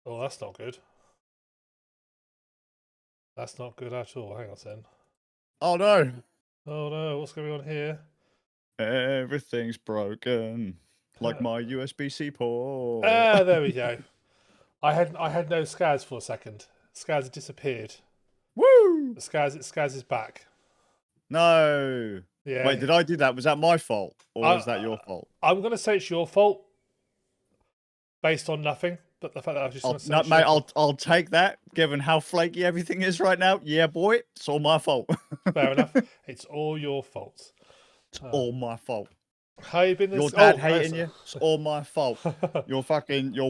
Oh, that's not good. That's not good at all. Hang on, then. Oh no! Oh no, what's going on here? Everything's broken, like my USB-C port. Ah, there we go. I had no scars for a second. Scars had disappeared. Woo! The scars is back. No. Yeah. Wait, did I do that? Was that my fault, or was that your fault? I'm gonna say it's your fault, based on nothing. But the fact that I was just gonna say No, it's mate, your fault. I'll take that. Given how flaky everything is right now, yeah, boy, it's all my fault. Fair enough. It's all your fault. It's all my fault. How you been? Your dad hating you, it's all my fault. Your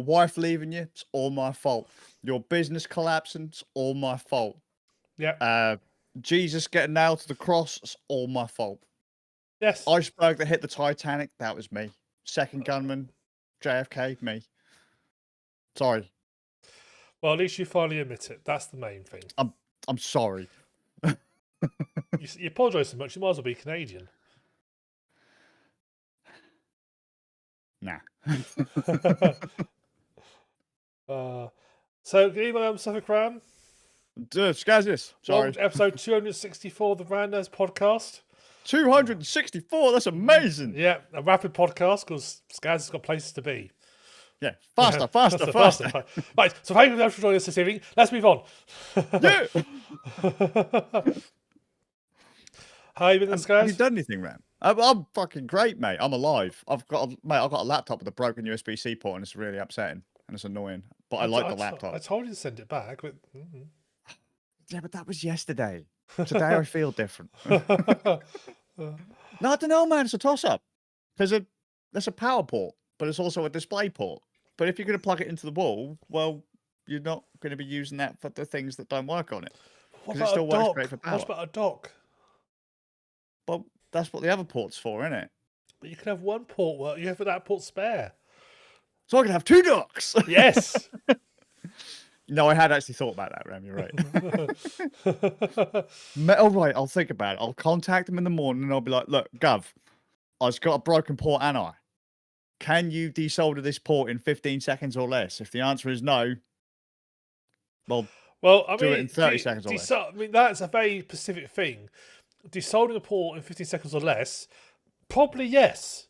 wife leaving you, it's all my fault. Your business collapsing, it's all my fault. Yeah. Jesus getting nailed to the cross, it's all my fault. Yes. Iceberg that hit the Titanic, that was me. Second gunman, JFK, me. Sorry. Well, at least you finally admit it. That's the main thing. I'm sorry. You apologise so much, you might as well be Canadian. Nah. So, good evening, Suffolk Ram. Scaz this. Sorry. Welcome to episode 264 of the Randos podcast. 264, that's amazing. Yeah, a rapid podcast because Scaz has got places to be. Yeah, faster. Right, so thank you very much for joining us this evening. Let's move on. Yeah. How you been, Scaz? Have you done anything, Ram? I'm fucking great, mate. I'm alive. I've got a laptop with a broken USB-C port, and it's really upsetting and it's annoying. But I like the laptop. I told you to send it back, but yeah, but that was yesterday. Today I feel different. No, I don't know, man. It's a toss-up. There's a power port, but it's also a display port. But if you're going to plug it into the wall, well, you're not going to be using that for the things that don't work on it. What Because it still works great for power. What about a dock? Well, that's what the other port's for, isn't it? But you can have one port work. You have that port spare. So I can have two docks. Yes. No, I had actually thought about that, Ram. You're right. All right, I'll think about it. I'll contact them in the morning and I'll be like, look, Gov, I've got a broken port, and can you desolder this port in 15 seconds or less? If the answer is no, well, I mean, do it in 30 seconds or less. I mean, that's a very specific thing. Desoldering a port in 15 seconds or less, probably yes.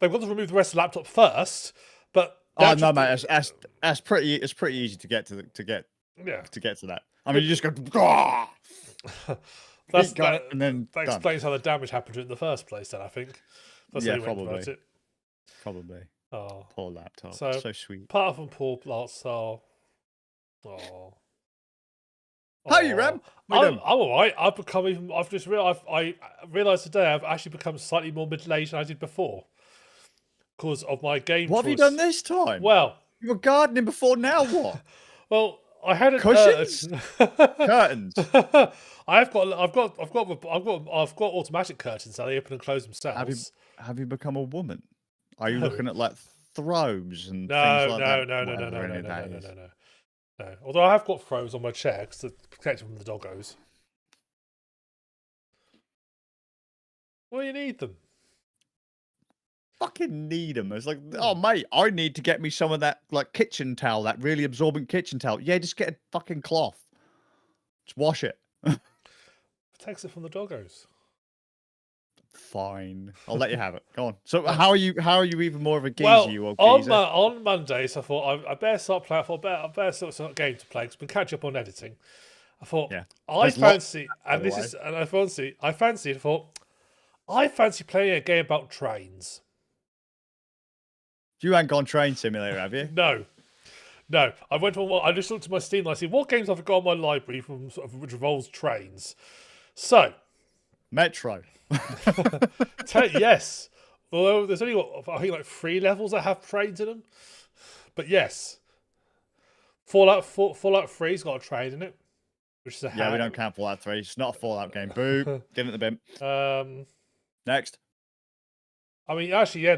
They've got to remove the rest of the laptop first, but oh no, mate, it's pretty easy to get to that. I mean, you just go. And then that explains how the damage happened in the first place. Then I think. That's probably. Probably. Oh, poor laptop. So sweet. Apart from poor lots are. Oh. How are you, Ram? I'm all right. I've just realized. I realized today I've actually become slightly more middle-aged than I did before, because of my game. What have you done this time? Well, you were gardening before. Now what? Well, I had cushions, curtains. I've got automatic curtains. So they open and close themselves. Have you become a woman? Are you looking at like throws and things like that? No. Although I have got throws on my chair to protect them from the doggos. Well, you need them. Fucking need them. It's like, oh mate, I need to get me some of that like kitchen towel, that really absorbent kitchen towel. Yeah, just get a fucking cloth. Just wash it. Protects it from the doggos. Fine, I'll let you have it. Go on. So how are you even more of a geezer? You old geezer? On Monday, so I thought I better start playing. I better sort of game to play because we catch up on editing. I thought I fancy playing a game about trains. You ain't gone Train Simulator, have you? No. I just looked at my Steam and I see what games I've got in my library from which involves trains. So, Metro. Yes. Although there's only I think like 3 levels that have trains in them. But yes. Fallout 3's got a train in it. Which is we don't count Fallout 3. It's not a Fallout game. Boo. Give it the bin. Next. I mean, actually, you're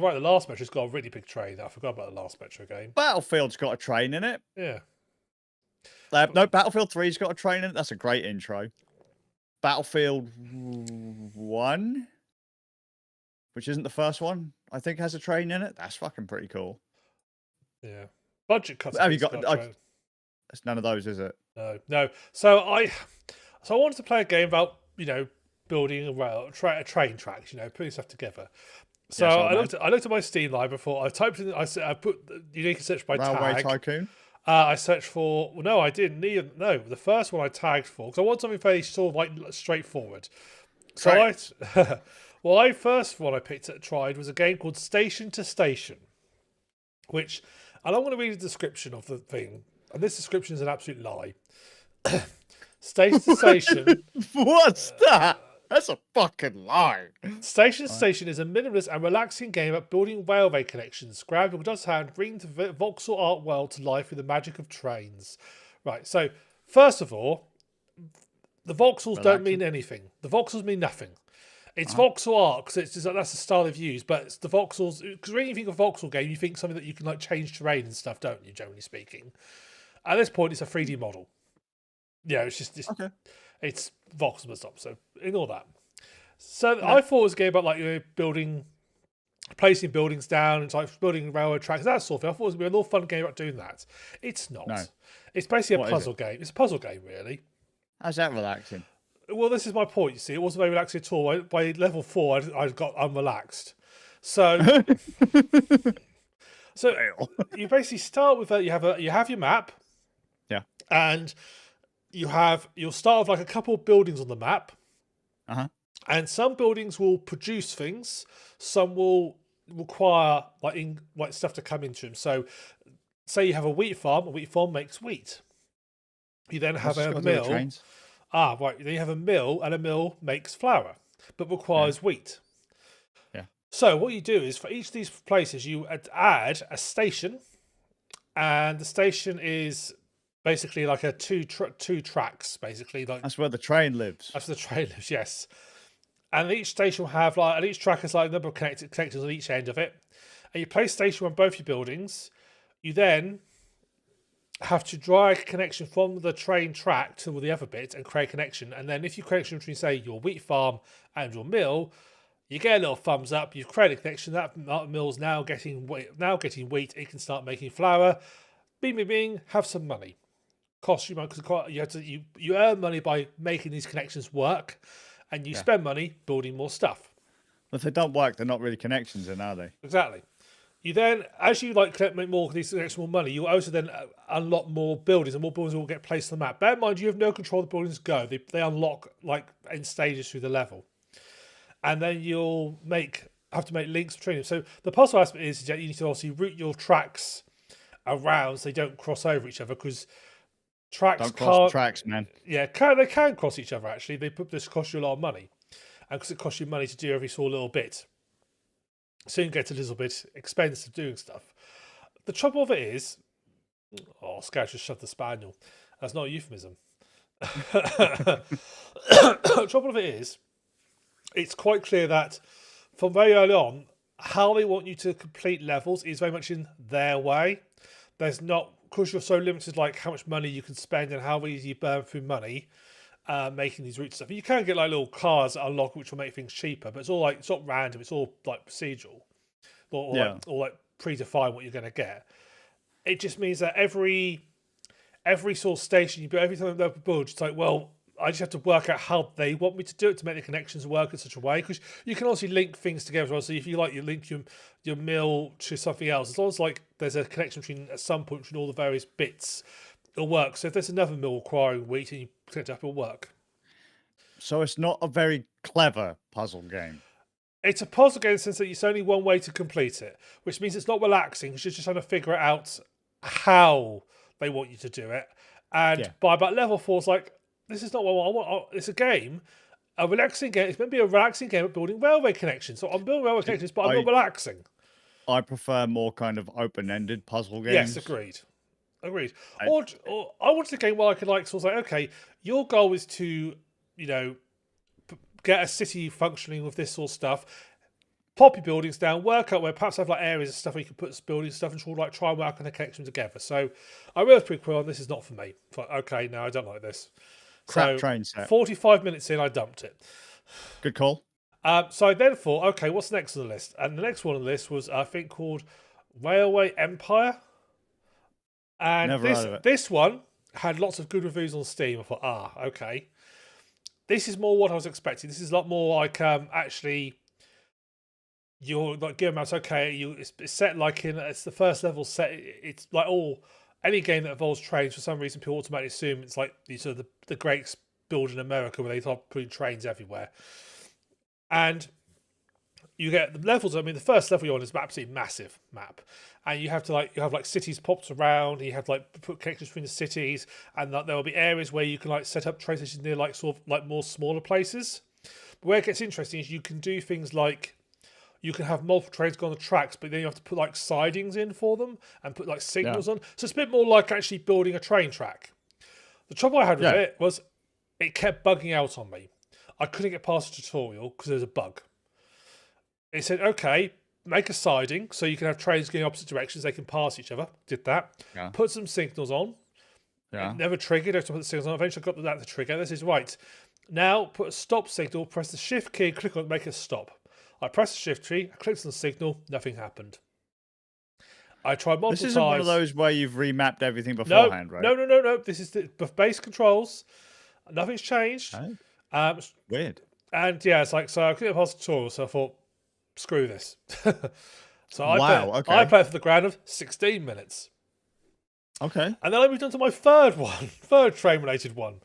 right. The last Metro's got a really big train. I forgot about the last Metro game. Battlefield's got a train in it. Yeah. No, Battlefield 3's got a train in it. That's a great intro. Battlefield 1, which isn't the first one, I think has a train in it. That's fucking pretty cool. Yeah. Budget cuts. Have you got? It's none of those, is it? No. So I wanted to play a game about building a train tracks. Putting stuff together. So Yes, I looked at my Steam library before. I typed in. I put you can search by Railway tag. Tycoon. I searched for. Well, no, I didn't. No, the first one I tagged for because I want something very sort of like straightforward. So Right. first one I tried was a game called Station to Station, which, and I'm going to read a description of the thing, and this description is an absolute lie. Station to Station. What's that? That's a fucking lie. Station to Station is a minimalist and relaxing game about building railway connections. Grab your dust hand, bring the voxel art world to life with the magic of trains. Right, so first of all, the voxels don't mean anything. The voxels mean nothing. It's voxel art because that's the style they've used, but it's the voxels. Because when you think of voxel game, you think something that you can like change terrain and stuff, don't you? Generally speaking, at this point, it's a 3D model. Yeah, it's just Okay. It's voxel and stuff. So ignore that. So I thought it was a game about placing buildings down and like building railroad tracks, that sort of thing. I thought it was going to be a little fun game about doing that. It's not. No. It's basically What a is puzzle game. It's a puzzle game, really. How's that relaxing? Well, this is my point. You see, it wasn't very relaxing at all. By level 4, I got unrelaxed. So, you basically start with you have your map. Yeah. And you'll start with like a couple of buildings on the map. And some buildings will produce things. Some will require like stuff to come into them. So, say you have a wheat farm. A wheat farm makes wheat. You then have a mill. Right. Then you have a mill, and a mill makes flour, but requires wheat. Yeah. So what you do is for each of these places, you add a station, and the station is basically like a two tracks, basically. Like that's where the train lives. That's where the train lives, yes. And each station will have and each track has like a number of connectors on each end of it. And you place station on both your buildings. You then have to draw a connection from the train track to the other bit and create a connection. And then if you create a connection between, say, your wheat farm and your mill, you get a little thumbs up. You've created a connection. That mill's now getting wheat. It can start making flour. Bing, bing, bing. Have some money. Costs you money because you earn money by making these connections work, and you spend money building more stuff. Well, if they don't work, they're not really connections, then are they? Exactly. You then, as you make more of these connections, more money, you also then unlock more buildings, and more buildings will get placed on the map. Bear in mind, you have no control of the buildings go. They unlock like in stages through the level, and then you'll have to make links between them. So the puzzle aspect is that you need to obviously route your tracks around so they don't cross over each other, because tracks don't cross the tracks, man. Yeah, they can cross each other. Actually, this cost you a lot of money, and because it costs you money to do every sort of little bit. Soon gets a little bit expensive doing stuff. The trouble of it is, Scout just shoved the spaniel. That's not a euphemism. The trouble of it is, it's quite clear that from very early on, how they want you to complete levels is very much in their way. There's not, because you're so limited, like how much money you can spend and how easy you burn through money. Making these routes stuff. You can get like little cars that unlock, which will make things cheaper, but it's not random. It's all like procedural, or like predefined what you're going to get. It just means that every sort of station you build, every time they build, it's like, well, I just have to work out how they want me to do it to make the connections work in such a way, because you can also link things together as well. So if you you link your mill to something else, as long as like there's a connection between at some point between all the various bits, it'll work. So if there's another mill requiring wheat and you connect it up, it'll work. So it's not a very clever puzzle game. It's a puzzle game in the sense that it's only one way to complete it, which means it's not relaxing because you're just trying to figure out how they want you to do it. And by about level 4, it's like, this is not what I want. It's a game, a relaxing game. It's meant to be a relaxing game of building railway connections. So I'm building railway connections, but I'm not relaxing. I prefer more kind of open-ended puzzle games. Yes, agreed. Or I wanted a game where I could like sort of say, okay, your goal is to, get a city functioning with this sort of stuff. Pop your buildings down, work out where perhaps have like areas of stuff where you can put building stuff and try and work on the connection together. So I realized pretty quick on this is not for me. It's like, okay, no, I don't like this. Crap train set. 45 minutes in, I dumped it. Good call. So I then thought, okay, what's next on the list? And the next one on the list was, I think, called Railway Empire. And Never heard of it. this one had lots of good reviews on Steam. I thought, okay. This is more what I was expecting. This is a lot more like actually you're like game mouse. Okay, it's set like it's the first level set. It's like any game that involves trains. For some reason, people automatically assume it's like these are the greats built in America where they start putting trains everywhere. And you get the levels. I mean, the first level you're on is an absolutely massive map, and you have like cities popped around. And you have like put connections between the cities, and there will be areas where you can like set up train stations near like sort of like more smaller places. But where it gets interesting is you can do things like you can have multiple trains go on the tracks, but then you have to put like sidings in for them and put like signals on. So it's a bit more like actually building a train track. The trouble I had with it was it kept bugging out on me. I couldn't get past the tutorial because there's a bug. It said, okay, make a siding so you can have trains going opposite directions. They can pass each other. Did that. Yeah. Put some signals on. Yeah. It never triggered. I had to put the signals on. Eventually I got that to trigger. This is right. Now put a stop signal. Press the shift key. Click on it. Make a stop. I pressed the shift key. I clicked on the signal. Nothing happened. I tried multiple times. This isn't one of those where you've remapped everything beforehand, right? No. This is the base controls. Nothing's changed. Oh. Weird. And yeah, it's like, so I couldn't get past the tutorial, so I thought, screw this. So I played for the ground of 16 minutes. Okay. And then I moved on to my third train-related one.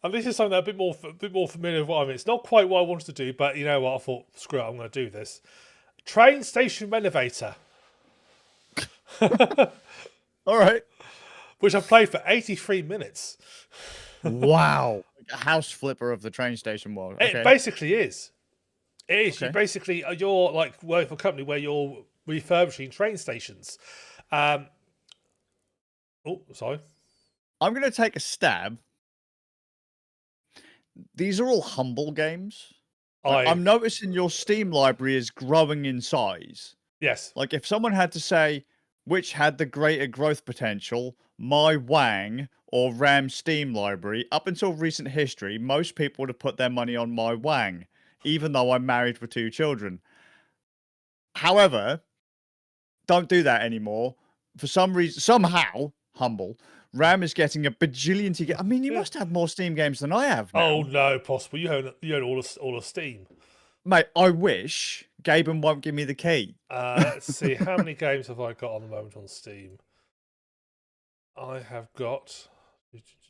And this is something that a bit more familiar with what I mean. It's not quite what I wanted to do, but you know what? I thought, screw it, I'm going to do this. Train Station Renovator. All right. Which I played for 83 minutes. Wow. A house flipper of the train station world. Okay. It basically is. It is. Okay. You basically you're like working for a company where you're refurbishing train stations. Sorry. I'm going to take a stab. These are all humble games. I'm noticing your Steam library is growing in size. Yes. Like if someone had to say which had the greater growth potential, my Wang or RAM Steam library, up until recent history, most people would have put their money on my Wang, even though I'm married with 2 children. However, don't do that anymore. For some reason, somehow, humble, RAM is getting a bajillion. I mean, you must have more Steam games than I have now. Oh no, possible. You own all of Steam, mate. I wish. Gaben won't give me the key. Let's see, how many games have I got on the moment on Steam? I have got.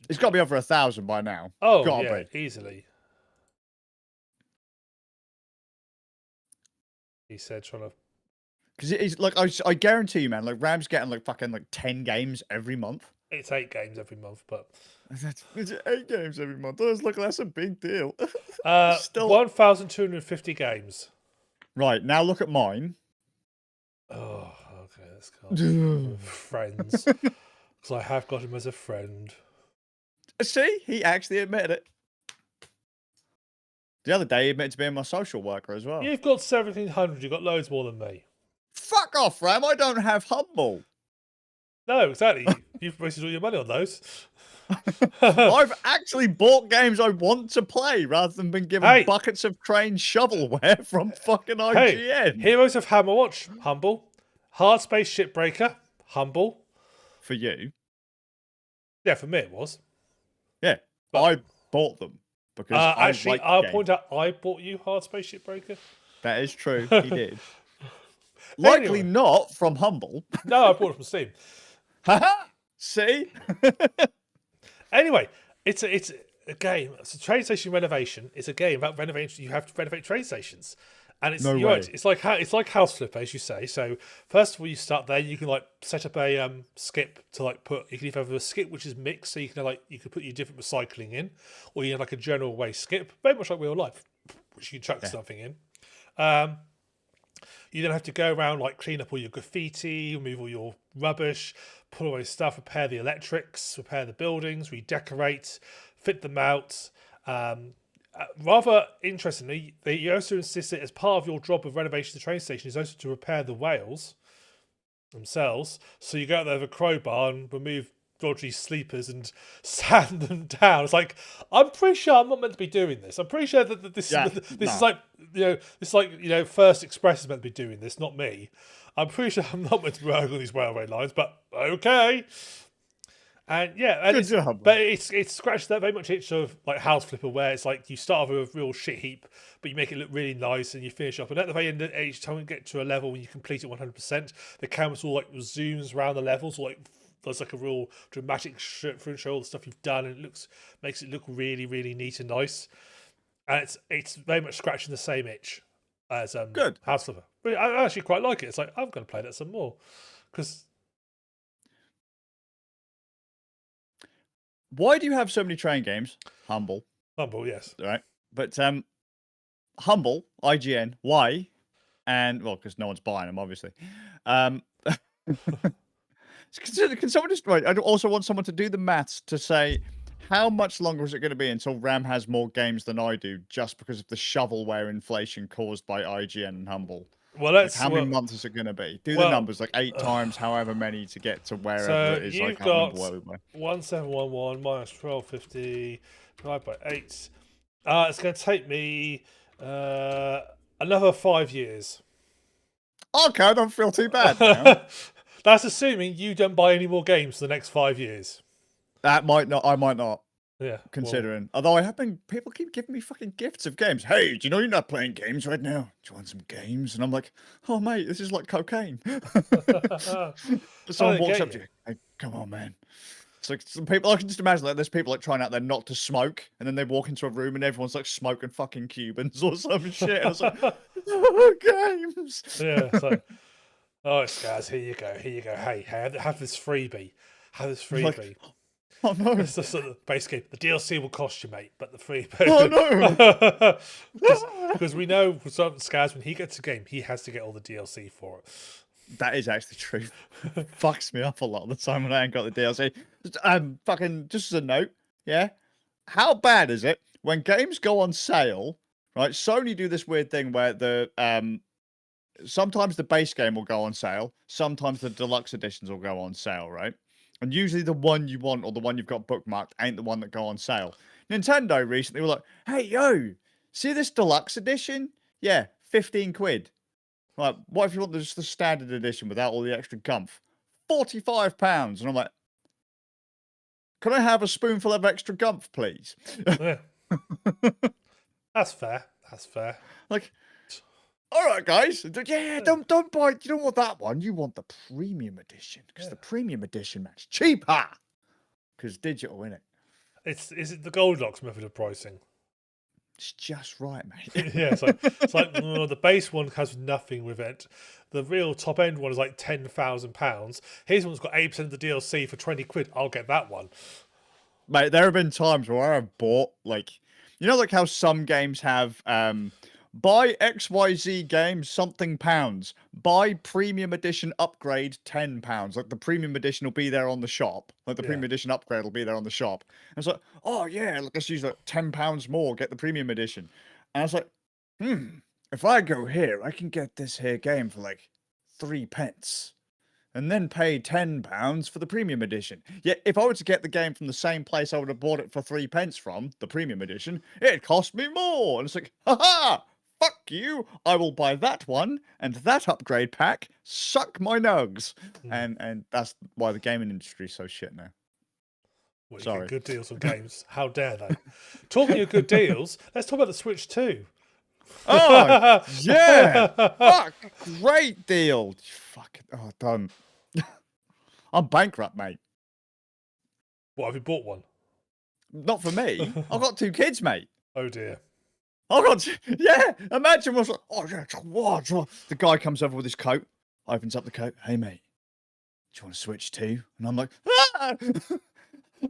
It's got to be over 1,000 by now. Oh gotta be easily. He said, trying to. Because it's like I guarantee you, man. Like RAM's getting like fucking like 10 games every month. It's 8 games every month, but it's 8 games every month. That's a big deal. Still 1,250 games. Right, now look at mine. Oh, okay, let's go. Friends, because I have got him as a friend. See, he actually admitted it. The other day, he admitted to being my social worker as well. You've got 1,700. You've got loads more than me. Fuck off, Ram. I don't have Humble. No, exactly. You've wasted all your money on those. I've actually bought games I want to play rather than been given buckets of train shovelware from fucking IGN. Hey, Heroes of Hammerwatch, humble. Hard Space Shipbreaker, humble. For you? Yeah, for me it was. Yeah, but I bought them because actually, I'll point out I bought you Hard Space Shipbreaker. That is true. He did. Likely not from Humble. No, I bought it from Steam. See? Anyway, it's a game. It's a train station renovation. It's a game about renovation. You have to renovate train stations, and it's it's like House Flipper, as you say. So first of all, you start there. You can like set up a skip to like put. You can either have a skip which is mixed, so you can put your different recycling in, or you have like a general waste skip, very much like real life, which you can chuck something in. You then have to go around, like clean up all your graffiti, remove all your rubbish, put away stuff, repair the electrics, repair the buildings, redecorate, fit them out. Rather interestingly, they also insist that as part of your job of renovation of the train station is also to repair the rails themselves. So you go out there with a crowbar and remove dodgy sleepers and sand them down. It's like, I'm pretty sure I'm not meant to be doing this. I'm pretty sure that this is like, First Express is meant to be doing this, not me. I'm pretty sure I'm not meant to be working on these railway lines, but okay. And yeah, and Good job. but it's scratched that very much itch of like House Flipper, where it's like you start off with a real shit heap, but you make it look really nice, and you finish up. And at the very end, each time you get to a level when you complete it 100%, the camera all like zooms around the levels, or like there's like a real dramatic show all the stuff you've done, and makes it look really really neat and nice. And it's very much scratching the same itch as Good. House Flipper. But I actually quite like it. It's like I'm going to play that some more because. Why do you have so many train games? Humble, Yes. right? But Humble, IGN, why? And well, because no one's buying them, obviously. Can someone just right? I also want someone to do the maths to say how much longer is it going to be until RAM has more games than I do, just because of the shovelware inflation caused by IGN and Humble. Well, Like, how many months is it going to be? Do the numbers, like 8 times, however many to get to wherever so it is. you've got 1711 minus 1250 divided by 8. It's going to take me another 5 years. Okay, I don't feel too bad now. That's assuming you don't buy any more games for the next 5 years. That might not. I might not. Yeah. Considering, although I have been, people keep giving me fucking gifts of games. Hey, do you know you're not playing games right now? Do you want some games? And I'm like, oh mate, this is like cocaine. Someone walks up to you, hey, come on, man. It's like some people. I can just imagine like there's people like trying out there not to smoke, and then they walk into a room and everyone's like smoking fucking Cubans or some shit. And I was like, oh, games. Yeah. It's like, oh, it's guys. Here you go. Hey, have this freebie. Have this freebie. Like, oh no! It's just basically the DLC will cost you, mate, but the free. Oh no! Because we know for some Scars, when he gets a game, he has to get all the DLC for it. That is actually true. Fucks me up a lot of the time when I ain't got the DLC. Fucking just as a note, yeah. How bad is it when games go on sale? Right, Sony do this weird thing where the sometimes the base game will go on sale, sometimes the deluxe editions will go on sale, right? And usually the one you want or the one you've got bookmarked ain't the one that go on sale. Nintendo recently were like, hey, yo, see this deluxe edition? Yeah, 15 quid. Like, what if you want just the standard edition without all the extra gumph? £45. And I'm like, can I have a spoonful of extra gumph, please? Yeah. That's fair. Like, all right, guys. Yeah, don't buy. You don't want that one. You want the premium edition because the premium edition match cheaper because digital, innit? Is it the Goldilocks method of pricing? It's just right, mate. Yeah, it's like the base one has nothing with it. The real top end one is like £10,000. His one's got 8% of the DLC for 20 quid. I'll get that one. Mate, there have been times where I've bought like how some games have buy XYZ game something pounds, buy premium edition upgrade £10. Like the premium edition will be there on the shop. Like the premium edition upgrade will be there on the shop. And it's like, oh yeah, let's use like £10 more, get the premium edition. And I was like, if I go here, I can get this here game for like 3 pence. And then pay £10 for the premium edition. Yet, if I were to get the game from the same place I would have bought it for 3 pence from, the premium edition, it cost me more. And it's like, haha, fuck you. I will buy that one and that upgrade pack. Suck my nugs. And that's why the gaming industry is so shit now. Well, you Sorry. get good deals on games. How dare they? Talking of good deals, let's talk about the Switch 2. Oh, yeah. Fuck. Great deal. Fuck. Oh, done. I'm bankrupt, mate. What, have you bought one? Not for me. I've got 2 kids, mate. Oh dear. I've got, yeah. Imagine what's like, oh, yeah, what? The guy comes over with his coat, opens up the coat. Hey, mate, do you want to Switch 2? And I'm like, ah!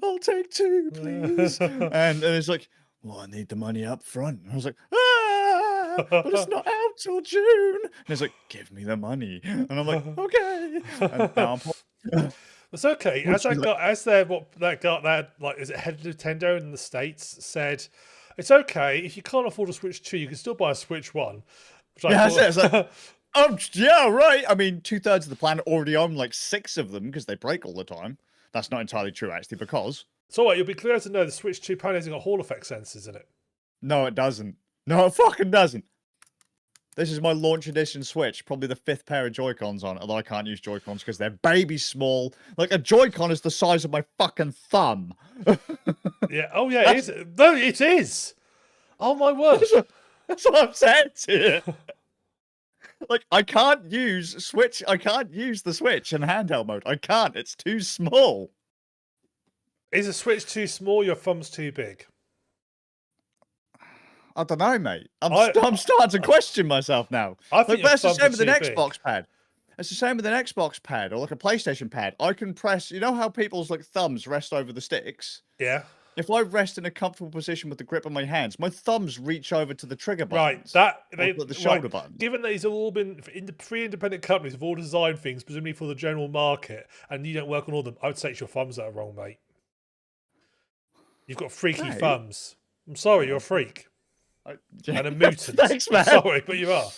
I'll take 2, please. and it's like, well, I need the money up front. And I was like, but it's not out till June. And it's like, give me the money. And I'm like, okay. And now I'm it's okay. As that guy, like, is it head of Nintendo in the States said, it's okay if you can't afford a Switch 2, you can still buy a Switch 1. Yeah, that's it. It's like, yeah, right. I mean, 2/3 of the planet already own like 6 of them because they break all the time. That's not entirely true, actually, because so what? You'll be clear to know the Switch 2 apparently hasn't got Hall effect sensors in it. no, it doesn't. No, it fucking doesn't. This is my launch edition Switch, probably the 5th pair of Joy-Cons on it, although I can't use Joy-Cons because they're baby small. Like, a Joy-Con is the size of my fucking thumb. Yeah. Oh yeah, it is. No, it is. Oh my word. That's what I'm saying to you. Like, I can't use the Switch in handheld mode. I can't. It's too small. Is a Switch too small? Your thumb's too big. I don't know, mate. I'm I- starting to question myself now. I think Like, your that's the thumbs same are with an too big. Xbox pad. It's the same with an Xbox pad or like a PlayStation pad. I can press. You know how people's like thumbs rest over the sticks? Yeah. If I rest in a comfortable position with the grip on my hands, my thumbs reach over to the trigger Right. buttons. The shoulder buttons. Given that these have all been three independent companies have all designed things presumably for the general market, and you don't work on all of them, I would say it's your thumbs that are wrong, mate. You've got freaky No. thumbs. I'm sorry, you're a freak Yeah. and a mutant. Thanks, man. I'm sorry, but you are.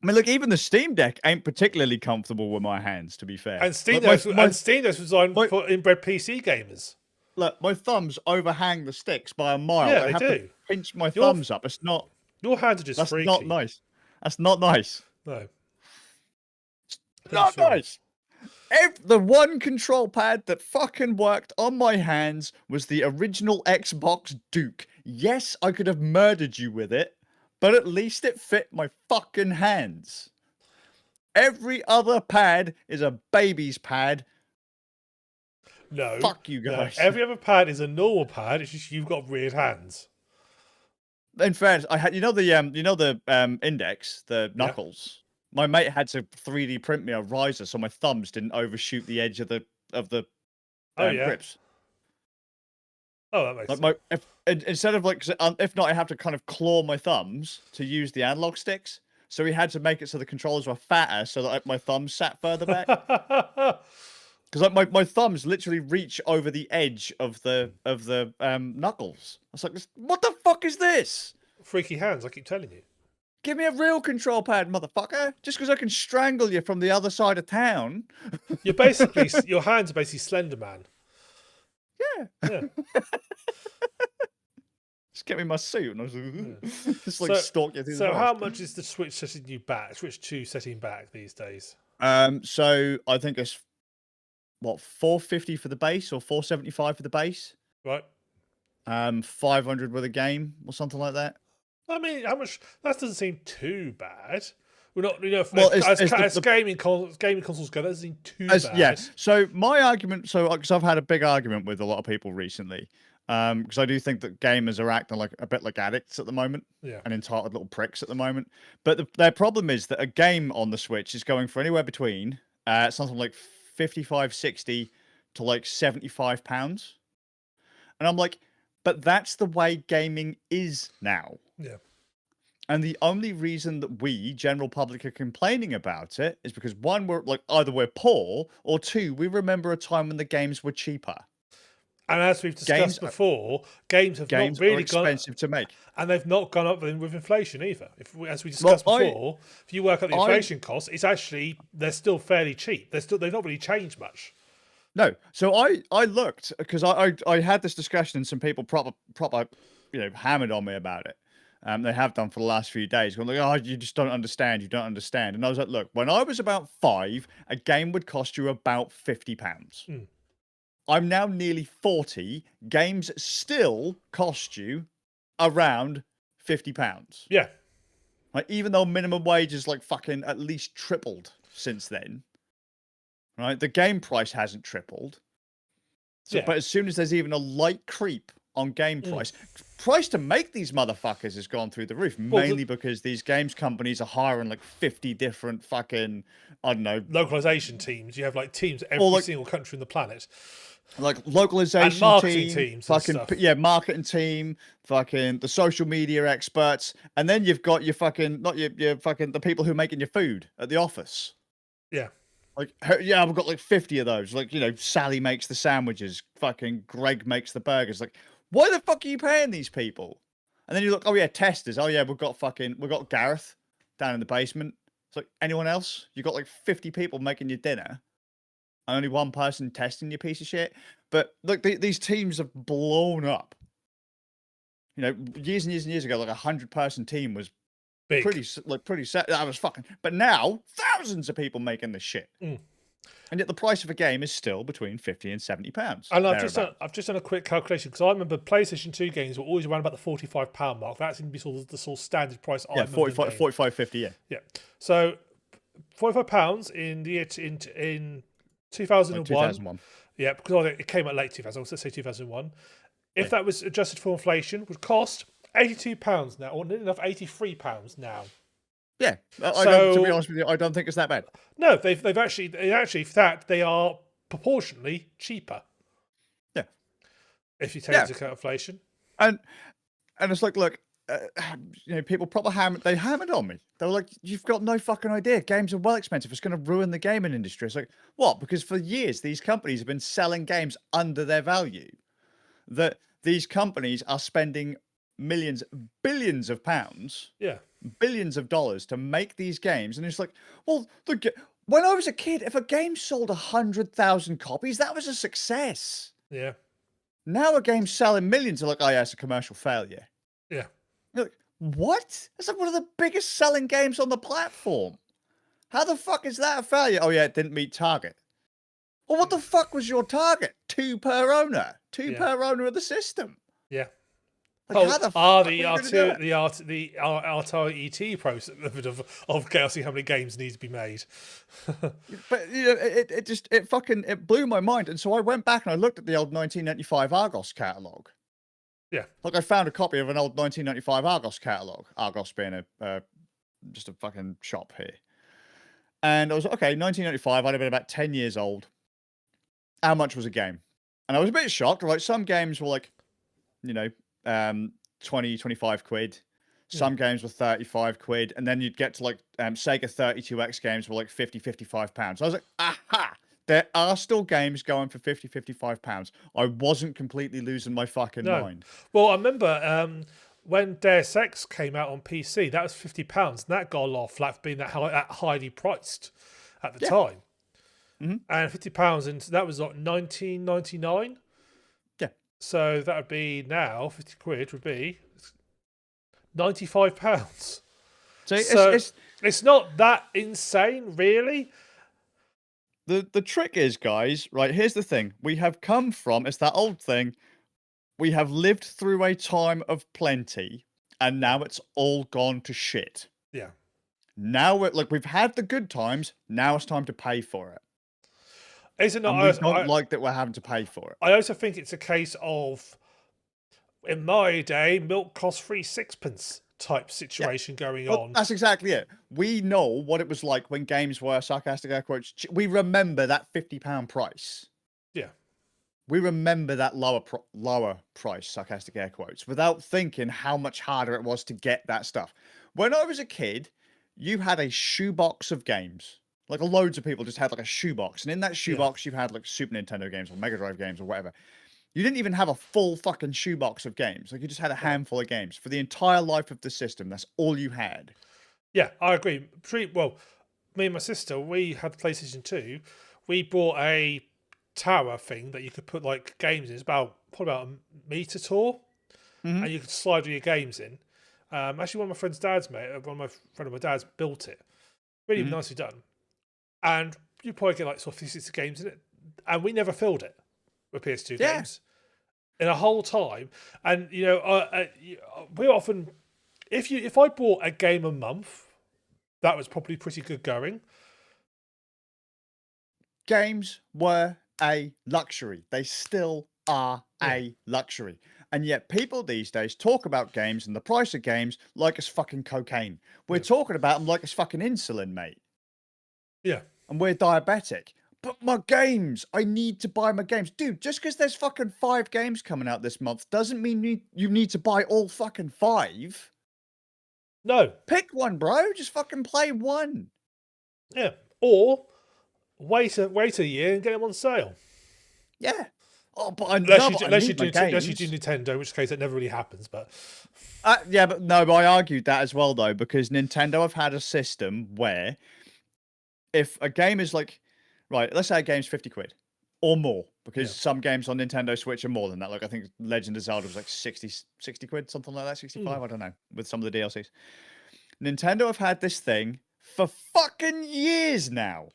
I mean, look, even the Steam Deck ain't particularly comfortable with my hands, to be fair. And Steam Like, Deck was designed for inbred PC gamers. look, my thumbs overhang the sticks by a mile. Yeah, I they have do. to pinch my thumbs up. It's not. Your hands are just That's freaky. not nice. That's not nice. No. Not Sure. nice. The one control pad that fucking worked on my hands was the original Xbox Duke. Yes, I could have murdered you with it, but at least it fit my fucking hands. Every other pad is a baby's pad. No. Fuck you No. guys. Every other pad is a normal pad. It's just you've got weird hands. In fairness, I had the index, the knuckles. My mate had to 3D print me a riser so my thumbs didn't overshoot the edge of the grips. Oh, that makes Like sense. instead of like, if not, I have to kind of claw my thumbs to use the analog sticks. So he had to make it so the controllers were fatter, so that like, my thumbs sat further back. Because like my thumbs literally reach over the edge of the knuckles. I was like, what the fuck is this? Freaky hands, I keep telling you. Give me a real control pad, motherfucker. Just because I can strangle you from the other side of town. You're basically your hands are basically Slender Man. Yeah. Yeah. Just get me my suit and I was like, just like So- stalk you through the So how forest. much is the Switch setting you back? Switch 2 setting back these days? So I think it's what, $450 for the base or $475 for the base? Right. 500 with a game or something like that. I mean, how much? That doesn't seem too bad. We're not, Well, as gaming consoles go, that doesn't seem too bad. Yeah. So my argument, because I've had a big argument with a lot of people recently, because I do think that gamers are acting like a bit like addicts at the moment, Yeah. and entitled little pricks at the moment. But their problem is that a game on the Switch is going for anywhere between something like 55, 60 to like £75, and I'm like, but that's the way gaming is now. Yeah. And the only reason that we, general public, are complaining about it is because one, we're like either we're poor, or two, we remember a time when the games were cheaper. And as we've discussed before, games have not really are expensive to make, and they've not gone up with inflation either. As we discussed before, if you work out the inflation costs, it's actually they're still fairly cheap. They've not really changed much. No, so I looked because I had this discussion and some people proper hammered on me about it. They have done for the last few days. Going like, oh, you just don't understand. You don't understand. And I was like, look, when I was about 5, a game would cost you about £50. I'm now nearly 40. Games still cost you around £50. Yeah. Like, even though minimum wage is like fucking at least tripled since then. Right? The game price hasn't tripled. So, Yeah. But as soon as there's even a light creep on game price to make these motherfuckers has gone through the roof, mainly because these games companies are hiring like 50 different fucking, I don't know, localization teams. You have like teams every single country on the planet. Like localization and marketing team, teams, fucking and stuff. yeah, marketing team, fucking the social media experts, and then you've got your fucking the people who are making your food at the office. Yeah. Like, yeah, I've got like 50 of those. Like, Sally makes the sandwiches, fucking Greg makes the burgers. Like, why the fuck are you paying these people? And then you look, oh yeah, testers. Oh yeah, we've got Gareth down in the basement. It's like, anyone else? You got like 50 people making your dinner. And only one person testing your piece of shit. But look, these teams have blown up. Years and years and years ago, like 100-person team was Big. pretty set. That was fucking. But now thousands of people making this shit, Mm. and yet the price of a game is still between £50 and £70. And I've just done a quick calculation because I remember PlayStation 2 games were always around about the £45 mark. That seemed to be sort of the sort of standard price. I Yeah, remember 45, 45, 50. Yeah, Yeah. So £45 in the in 2001. 2001. Yeah, because it came out late 2000. Let's say 2001. If Yeah. that was adjusted for inflation, would cost £82 now, or nearly enough £83 now. Yeah, to So- be honest with you, I don't think it's that bad. No, they've actually for that they are proportionally cheaper. Yeah. If you take into account inflation. And it's like, look, people probably hammered on me. They were like, "You've got no fucking idea. Games are well expensive. It's going to ruin the gaming industry." It's like, what? Because for years these companies have been selling games under their value. That these companies are spending millions, billions of pounds, Yeah. billions of dollars to make these games, and it's like, well, when I was a kid, if a game sold 100,000 copies, that was a success. Yeah. Now a game's selling millions. They're like, oh yeah, it's a commercial failure. Yeah. You're like, what? It's like one of the biggest selling games on the platform. How the fuck is that a failure? Oh yeah, it didn't meet target. Well, what the fuck was your target? 2 per owner. 2 per owner of the system. Yeah. Like, how the fuck the are you gonna do it? the RTET process of guessing how many games need to be made. But it blew my mind. And so I went back and I looked at the old 1995 Argos catalogue. Yeah. Like I found a copy of an old 1995 Argos catalogue. Argos being just a fucking shop here. And I was like, okay, 1995, I'd have been about 10 years old. How much was a game? And I was a bit shocked. Like some games were like, 20, 25 quid. Some games were 35 quid. And then you'd get to like Sega 32X games were like 50, 55 pounds. So I was like, aha, there are still games going for 50, 55 pounds. I wasn't completely losing my fucking mind. Well, I remember when Deus Ex came out on PC, that was £50, and that got a lot of flack for being that highly priced at the time. Mm-hmm. And £50, and that was like 1999. Yeah. So that would be now 50 quid would be £95. So it's not that insane, really. The trick is, guys, right, here's the thing. We have come from, it's that old thing, we have lived through a time of plenty, and now it's all gone to shit. Yeah. Now we've had the good times, now it's time to pay for it. Isn't it? And we don't like that we're having to pay for it. I also think it's a case of, in my day, milk cost 3 sixpence type situation going on. That's exactly it. We know what it was like when games were, sarcastic air quotes, we remember that £50 price. Yeah. We remember that lower price, sarcastic air quotes, without thinking how much harder it was to get that stuff. When I was a kid, you had a shoebox of games. Like loads of people just had like a shoebox. And in that shoebox, you had like Super Nintendo games or Mega Drive games or whatever. You didn't even have a full fucking shoebox of games. Like you just had a handful of games for the entire life of the system. That's all you had. Yeah, I agree. Well, me and my sister, we had the PlayStation 2. We bought a tower thing that you could put like games in. It's probably about a meter tall, and you could slide all your games in. Actually, one of my friend's friend of my dad's built it. Really nicely done. And you probably get like sort of 60 games in it, and we never filled it with PS2 games in a whole time. And we often, if I bought a game a month, that was probably pretty good going. Games were a luxury. They still are a luxury. And yet people these days talk about games and the price of games like it's fucking cocaine. We're talking about them like it's fucking insulin, mate. Yeah. And we're diabetic. But my games, I need to buy my games. Dude, just because there's fucking 5 games coming out this month doesn't mean you need to buy all fucking 5. No. Pick one, bro. Just fucking play one. Yeah. Or wait a year and get them on sale. Yeah. Oh, but unless you do Nintendo, in which case that never really happens. But but I argued that as well though, because Nintendo have had a system where if a game is like, right, let's say a game's 50 quid or more, because some games on Nintendo Switch are more than that. Like I think Legend of Zelda was like 60 quid, something like that, 65, I don't know, with some of the DLCs. Nintendo have had this thing for fucking years now.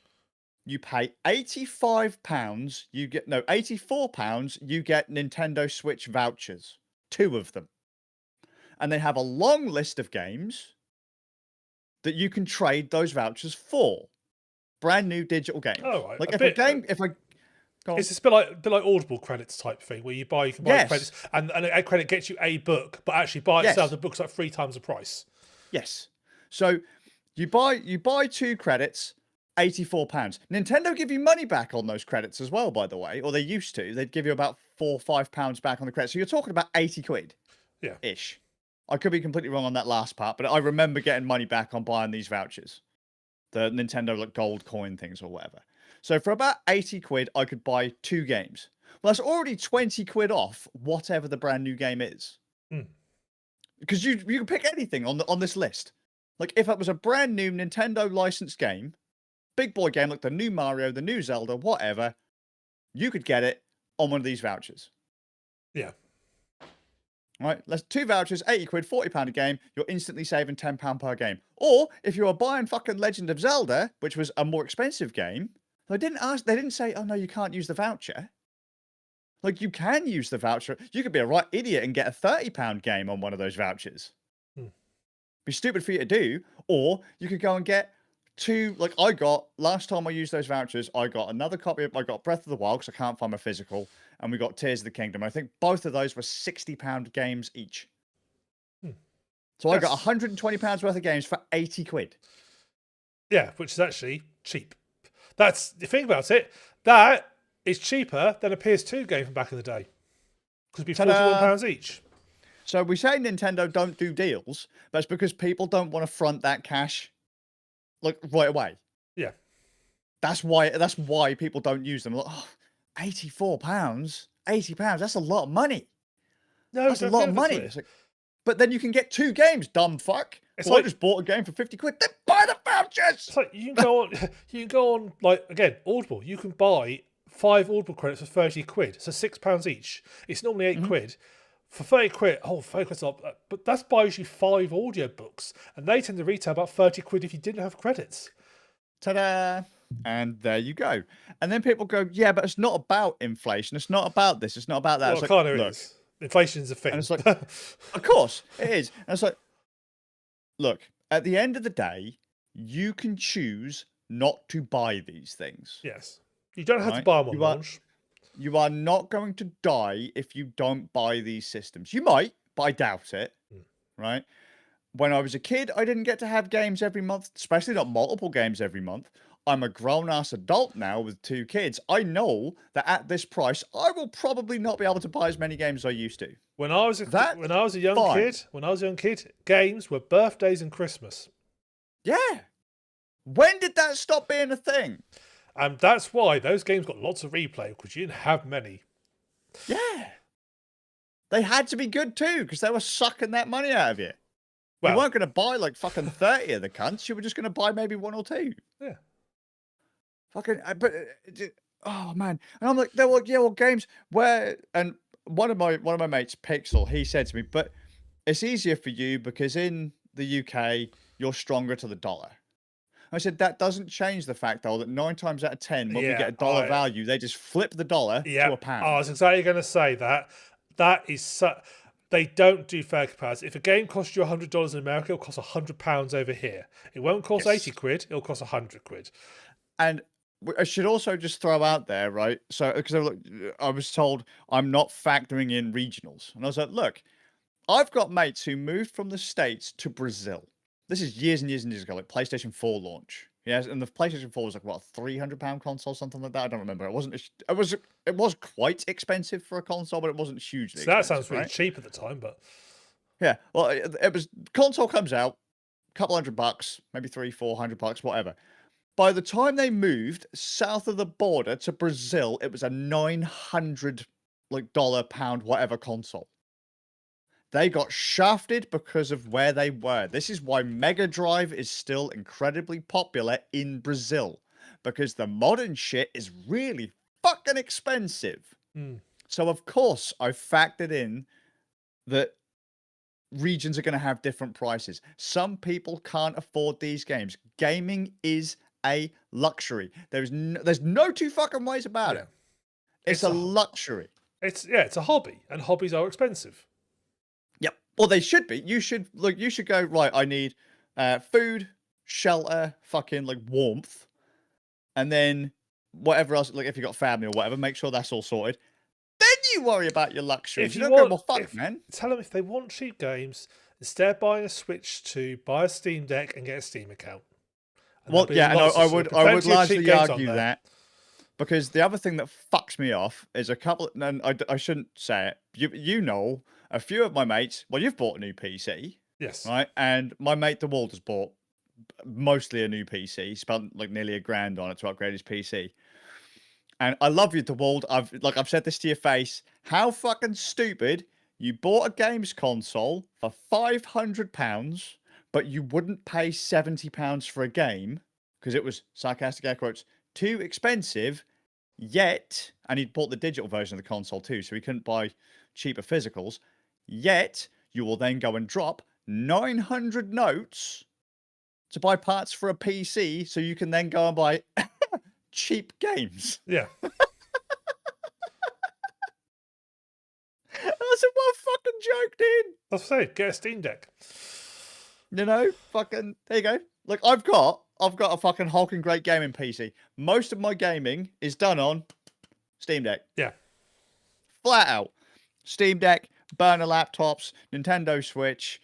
You pay £85, you get £84, you get Nintendo Switch vouchers. 2 of them. And they have a long list of games that you can trade those vouchers for. Brand new digital games. Oh, right. Like A if bit, a game, if I go on. it's a bit like Audible credits type thing, where you can buy Yes. credits, and a credit gets you a book, but actually by itself, Yes. the book's like 3 times the price. Yes. So you buy 2 credits, £84. Nintendo give you money back on those credits as well, by the way, or they used to. They'd give you about £4 or £5 back on the credits. So you're talking about 80 quid. Yeah. Ish. I could be completely wrong on that last part, but I remember getting money back on buying these vouchers. The Nintendo like gold coin things or whatever. So for about 80 quid, I could buy 2 games. Well, that's already 20 quid off whatever the brand new game is. Mm. Because you can pick anything on this list. Like if it was a brand new Nintendo licensed game, big boy game like the new Mario, the new Zelda, whatever, you could get it on one of these vouchers. Yeah. Right, that's 2 vouchers, 80 quid, £40 a game. You're instantly saving £10 per game. Or if you were buying fucking Legend of Zelda, which was a more expensive game, they didn't say, oh no, you can't use the voucher. Like you can use the voucher. You could be a right idiot and get a £30 game on one of those vouchers. Be stupid for you to do. Or you could go and get 2, like I got, last time I used those vouchers, I got another copy I got Breath of the Wild, because I can't find my physical, and we got Tears of the Kingdom. I think both of those were £60 games each. So I got £120 worth of games for 80 quid. Yeah, which is actually cheap. That's the thing about it. That is cheaper than a PS2 game from back in the day. Because it'd be £41 each. So we say Nintendo don't do deals, but it's because people don't want to front that cash like right away. Yeah. That's why people don't use them. Like, oh, £84, £80, that's a lot of money. No, That's a lot of money. It's like, but then you can get 2 games, dumb fuck. It's well, like, I just bought a game for 50 quid. Then buy the vouchers. It's like you can go on like again, Audible. You can buy 5 Audible credits for 30 quid. So £6 each. It's normally 8 quid. For 30 quid, 30 quid's up. But that buys you 5 audio books. And they tend to retail about 30 quid if you didn't have credits. Ta-da. And there you go. And then people go, yeah, but it's not about inflation. It's not about this. It's not about that. Well, it's kind like, of look, is. Inflation's a thing. and it's like, of course it is. And it's like, look, at the end of the day, you can choose not to buy these things. Yes. You don't have to Right? buy them on launch. You are not going to die if you don't buy these systems. You might, but I doubt it. Right? When I was a kid, I didn't get to have games every month, especially not multiple games every month. I'm a grown-ass adult now with 2 kids. I know that at this price, I will probably not be able to buy as many games as I used to. When I was a young kid, games were birthdays and Christmas. Yeah. When did that stop being a thing? And that's why those games got lots of replay, because you didn't have many. Yeah. They had to be good too, because they were sucking that money out of you. Well, you weren't going to buy like fucking 30 of the cunts. You were just going to buy maybe 1 or 2. Yeah. Fucking, oh man. And I'm like, there were, yeah, well, games where, and one of my mates, Pixel, he said to me, but it's easier for you because in the UK, you're stronger to the dollar. I said, that doesn't change the fact, though, that 9 times out of 10, when we get a dollar value, they just flip the dollar to a pound. I was exactly going to say that. That is they don't do fair comparison. If a game costs you $100 in America, it'll cost £100 over here. It won't cost 80 quid. It'll cost 100 quid. And I should also just throw out there, right? So, because I was told I'm not factoring in regionals. And I was like, look, I've got mates who moved from the States to Brazil. This is years and years and years ago, like PlayStation 4 launch. Yes, and the PlayStation 4 was like what, a £300 console, something like that. I don't remember. It was quite expensive for a console, but it wasn't hugely. So that expensive, sounds really right? cheap at the time, but yeah, well, it was. Console comes out, couple $100, maybe $300-400, whatever. By the time they moved south of the border to Brazil, it was a $900 pound whatever console. They got shafted because of where they were. This is why Mega Drive is still incredibly popular in Brazil, because the modern shit is really fucking expensive. So of course I factored in that regions are going to have different prices. Some people can't afford these games. Gaming is a luxury. There's no two fucking ways about Yeah. it. It's a luxury. It's a hobby, and hobbies are expensive. Yep. Well, they should be. You should go, right, I need food, shelter, fucking like warmth, and then whatever else, like if you've got family or whatever, make sure that's all sorted. Then you worry about your luxuries. If You you don't go, want- well, fuck, man. Tell them if they want cheap games, instead of buying a Switch 2, buy a Steam Deck and get a Steam account. And Well, there'll be yeah, and lots I of- would plenty of cheap largely games on argue there. that, because the other thing that fucks me off is a couple, and I shouldn't say it. You know, a few of my mates. Well, you've bought a new PC, Yes. right? And my mate DeWald has bought mostly a new PC. He spent like nearly $1,000 on it to upgrade his PC. And I love you, DeWald. I've said this to your face. How fucking stupid! You bought a games console for £500, but you wouldn't pay £70 for a game because it was, sarcastic air quotes, too expensive. Yet, and he'd bought the digital version of the console too, so he couldn't buy cheaper physicals. Yet, you will then go and drop 900 notes to buy parts for a PC, so you can then go and buy cheap games. Yeah. I said, what a fucking joke, dude. That's what I say. Get a Steam Deck. You know, fucking, there you go. Look, I've got a fucking hulking great gaming PC. Most of my gaming is done on Steam Deck. Yeah. Flat out. Steam Deck, burner laptops, Nintendo Switch.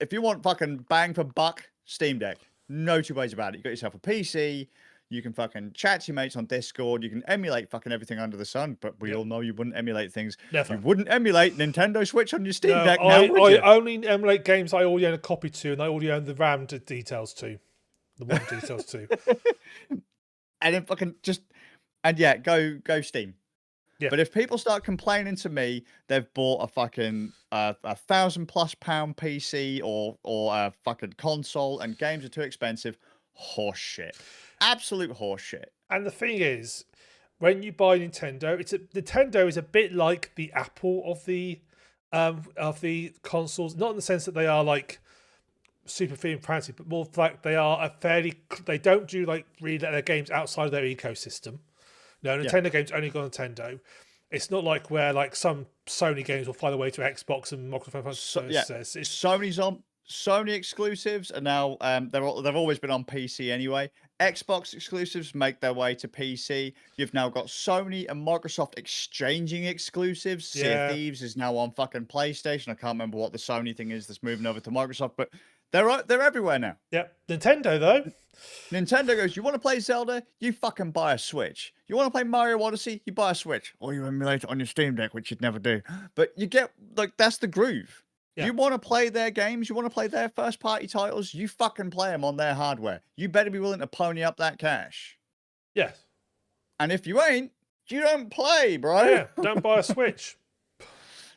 If you want fucking bang for buck, Steam Deck. No two ways about it. You got yourself a PC. You can fucking chat to your mates on Discord. You can emulate fucking everything under the sun. But we all know you wouldn't emulate things. Never. You wouldn't emulate Nintendo Switch on your Steam No, Deck now, would you? I only emulate games I already own a copy to, and I already own the RAM details to. The one details to. And then fucking just, and yeah, go Steam. Yeah. But if people start complaining to me, they've bought a fucking £1,000+ PC or a fucking console, and games are too expensive, horse shit. Absolute horse shit. And the thing is, when you buy Nintendo, Nintendo is a bit like the Apple of the consoles, not in the sense that they are like super free and fancy, but more like they are they don't do like really let their games outside of their ecosystem. No, Nintendo games only go on Nintendo. It's not like where like some Sony games will find their way to Xbox and Microsoft. Sony exclusives are now they've always been on PC anyway. Xbox exclusives make their way to PC. You've now got Sony and Microsoft exchanging exclusives. Sea of Thieves is now on fucking PlayStation. I can't remember what the Sony thing is that's moving over to Microsoft, but they're everywhere now. Yep. Nintendo though. Nintendo goes, you want to play Zelda? You fucking buy a Switch. You want to play Mario Odyssey? You buy a Switch. Or you emulate it on your Steam Deck, which you'd never do. But you get, like, that's the groove. Yeah. You want to play their games? You want to play their first-party titles? You fucking play them on their hardware. You better be willing to pony up that cash. Yes. And if you ain't, you don't play, bro. Yeah, don't buy a Switch.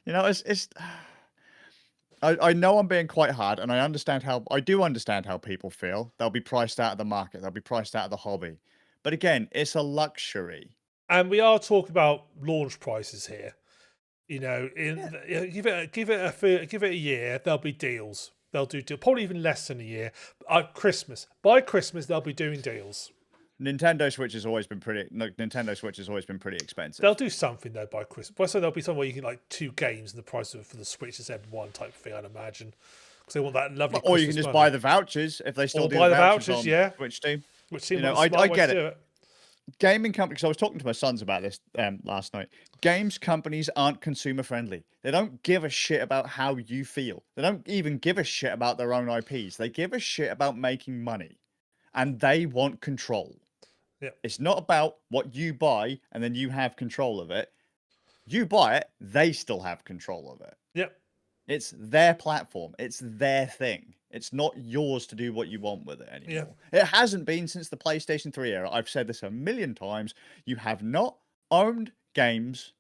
You know, it's I know I'm being quite hard, and I do understand how people feel. They'll be priced out of the market. They'll be priced out of the hobby. But again, it's a luxury. And we are talking about launch prices here. You know, give it a year, there'll be deals. They'll do probably even less than a year. Christmas. By Christmas, they'll be doing deals. Nintendo Switch has always been pretty expensive. They'll do something though by Christmas. So there'll be somewhere you can like 2 games and the price for the Switch is one type of thing, I'd imagine, because they want that lovely. Or you can just buy the vouchers if they still do buy the vouchers. Yeah, Switch too. Which seems I get it. Gaming companies. I was talking to my sons about this last night. Games companies aren't consumer friendly. They don't give a shit about how you feel. They don't even give a shit about their own IPs. They give a shit about making money, and they want control. Yeah. It's not about what you buy and then you have control of it. You buy it, they still have control of it. Yep. It's their platform. It's their thing. It's not yours to do what you want with it anymore. Yeah. It hasn't been since the PlayStation 3 era. I've said this a million times. You have not owned games,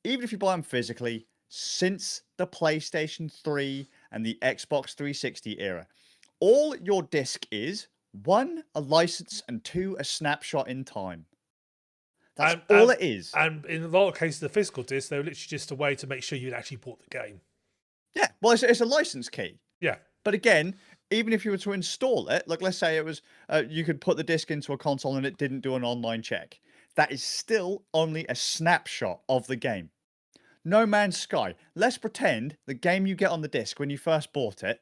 even if you buy them physically, since the PlayStation 3 and the Xbox 360 era. All your disc is, 1, a license, and 2, a snapshot in time. That's all it is. And in a lot of cases, the physical disc, they're literally just a way to make sure you'd actually bought the game. Yeah, well, it's a license key. Yeah. But again, even if you were to install it, like let's say it was, you could put the disc into a console and it didn't do an online check. That is still only a snapshot of the game. No Man's Sky. Let's pretend the game you get on the disc when you first bought it,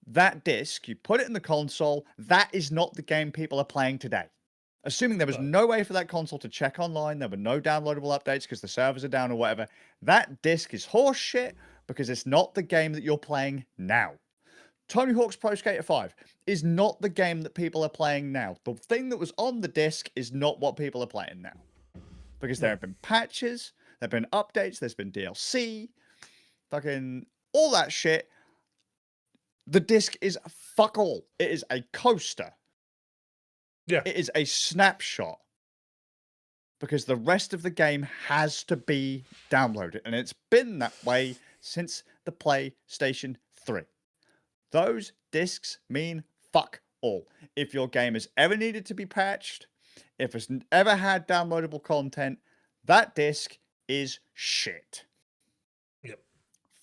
that disc, you put it in the console, that is not the game people are playing today. Assuming there was No. no way for that console to check online, there were no downloadable updates because the servers are down or whatever, that disc is horse shit because it's not the game that you're playing now. Tony Hawk's Pro Skater 5 is not the game that people are playing now. The thing that was on the disc is not what people are playing now. Because there have been patches, there have been updates, there's been DLC, fucking all that shit. The disc is fuck all. It is a coaster. Yeah. It is a snapshot. Because the rest of the game has to be downloaded. And it's been that way since the PlayStation 3. Those discs mean fuck all. If your game has ever needed to be patched, if it's ever had downloadable content, that disc is shit. Yep.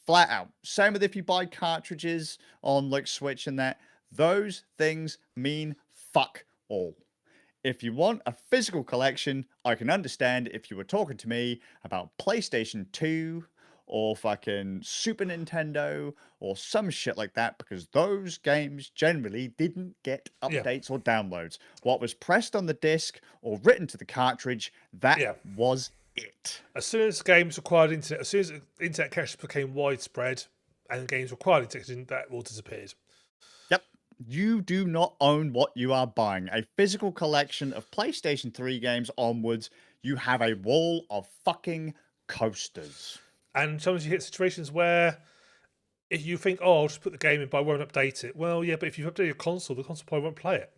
Flat out. Same with if you buy cartridges on like Switch and that. Those things mean fuck all. If you want a physical collection, I can understand if you were talking to me about PlayStation 2 or fucking Super Nintendo or some shit like that, because those games generally didn't get updates or downloads. What was pressed on the disc or written to the cartridge, that was it. As soon as games required internet, as soon as internet connections became widespread and games required internet, that all disappeared. Yep. You do not own what you are buying. A physical collection of PlayStation 3 games onwards, you have a wall of fucking coasters. And sometimes you hit situations where if you think, oh, I'll just put the game in, but I won't update it. Well, yeah, but if you've updated your console, the console probably won't play it.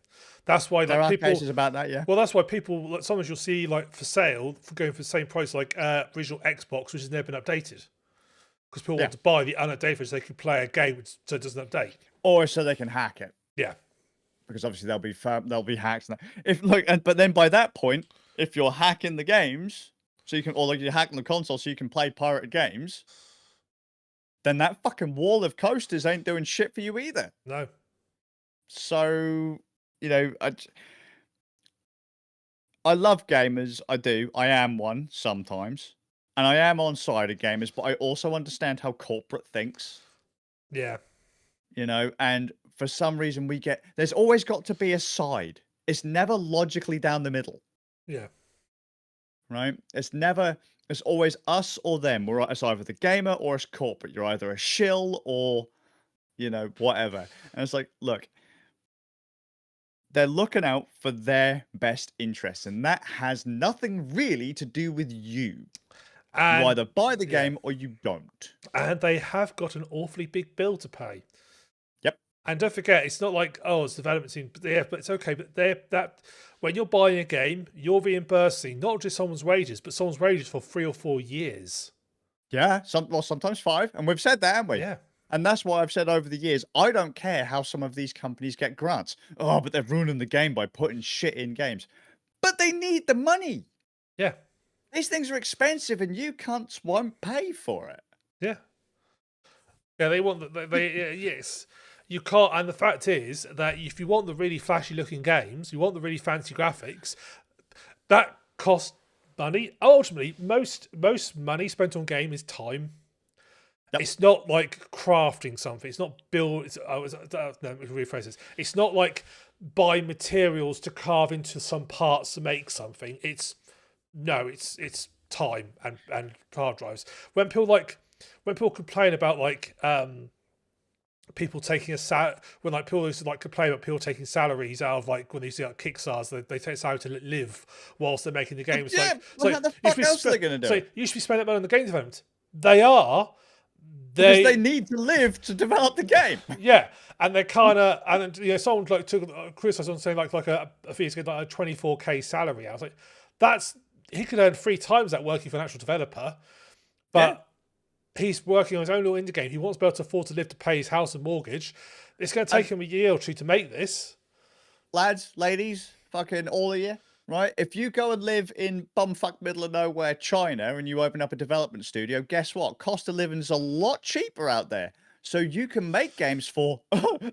That's why There like, are people. cases about that, yeah. Well, that's why people. Like, sometimes you'll see like for sale for going for the same price like original Xbox, which has never been updated, because people want to buy the unupdated so they can play a game so it doesn't update, or so they can hack it. Yeah, because obviously they'll be hacks. If look, but then by that point, if you're hacking the games, so you can, or like you're hacking the console so you can play pirated games, then that fucking wall of coasters ain't doing shit for you either. No. So, you know, I love gamers. I do. I am one sometimes. And I am on side of gamers, but I also understand how corporate thinks. Yeah. You know, and for some reason there's always got to be a side. It's never logically down the middle. Yeah. Right? It's always us or them. It's either the gamer or it's corporate. You're either a shill or, you know, whatever. And it's like, look, they're looking out for their best interests, and that has nothing really to do with you. And, you either buy the game or you don't. And they have got an awfully big bill to pay. Yep. And don't forget, it's not like, oh, it's development team. But it's okay. But that when you're buying a game, you're reimbursing not just someone's wages, but someone's wages for 3 or 4 years. Yeah, sometimes 5. And we've said that, haven't we? Yeah. And that's why I've said over the years, I don't care how some of these companies get grants. Oh, but they're ruining the game by putting shit in games. But they need the money. Yeah. These things are expensive and you cunts won't pay for it. Yeah. Yeah, they want yes. You can't, and the fact is that if you want the really flashy looking games, you want the really fancy graphics, that costs money. Ultimately, most money spent on game is time. Yep. It's not like crafting something. It's not build. No, let me rephrase this. It's not like buy materials to carve into some parts to make something. It's time and hard drives. When people complain about like people taking when like people used to like complain about people taking salaries out of like when they see like Kickstarters, they take salary to live whilst they're making the games. Yeah, how the fuck else are they going to do? So you should be spending that money on the game development. They are. Because they need to live to develop the game. Yeah, and they're kind of, and you know, someone like took criticized on saying like a fee to get like a 24K salary. I was like, he could earn 3 times that working for an actual developer, but he's working on his own little indie game. He wants to be able to afford to live to pay his house and mortgage. It's going to take him a year or 2 to make this. Lads, ladies, fucking all of you. Right? If you go and live in bumfuck middle of nowhere China and you open up a development studio, guess what? Cost of living is a lot cheaper out there. So you can make games for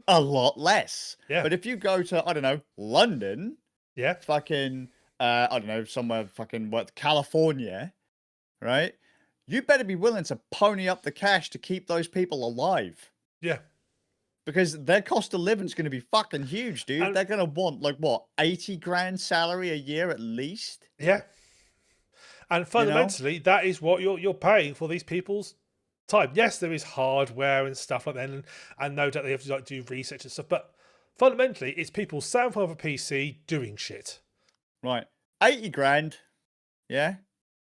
a lot less. Yeah. But if you go to, I don't know, London, Yeah. fucking, I don't know, somewhere fucking, what, California, right? You better be willing to pony up the cash to keep those people alive. Yeah. Because their cost of living is going to be fucking huge, dude. And They're going to want, like, what, 80 grand salary a year at least? yeah. And You know? fundamentally, that is what you're paying for these people's time. Yes, there is hardware and stuff like that, and no doubt they have to like do research and stuff. But fundamentally, it's people sat in front of a PC doing shit. Right. 80 grand, yeah,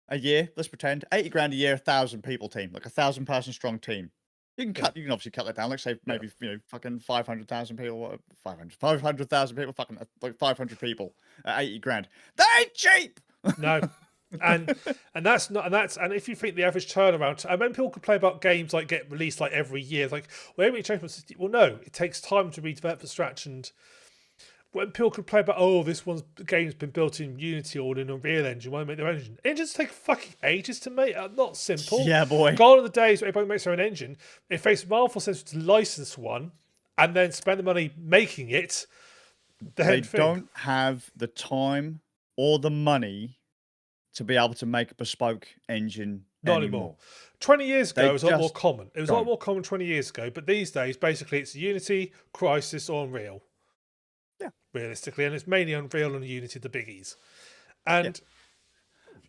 a year. Let's pretend 80 grand a year, 1,000 people team, like 1,000 person strong team. You can cut. You can obviously cut that down. Let's say maybe fucking 500,000 people. 500,000 people. Fucking like 500 people at 80 grand. That ain't cheap. No. And that's not and if you think the average turnaround, I mean, people complain about games like get released like every year, like well, every change. Well, no, it takes time to redevelop the scratch. And when people complain about this game's been built in Unity or in Unreal Engine, why make their engine? Engines take fucking ages to make. Not simple. Yeah, boy. Gone are the days where everybody makes their own engine. It makes powerful sense to license one and then spend the money making it. They don't have the time or the money to be able to make a bespoke engine Not anymore. 20 years ago, it was a lot more just common. It was a lot don't. more common 20 years ago, but these days, basically, it's Unity, Crysis, or Unreal. Yeah. Realistically, and it's mainly Unreal and Unity, the biggies. And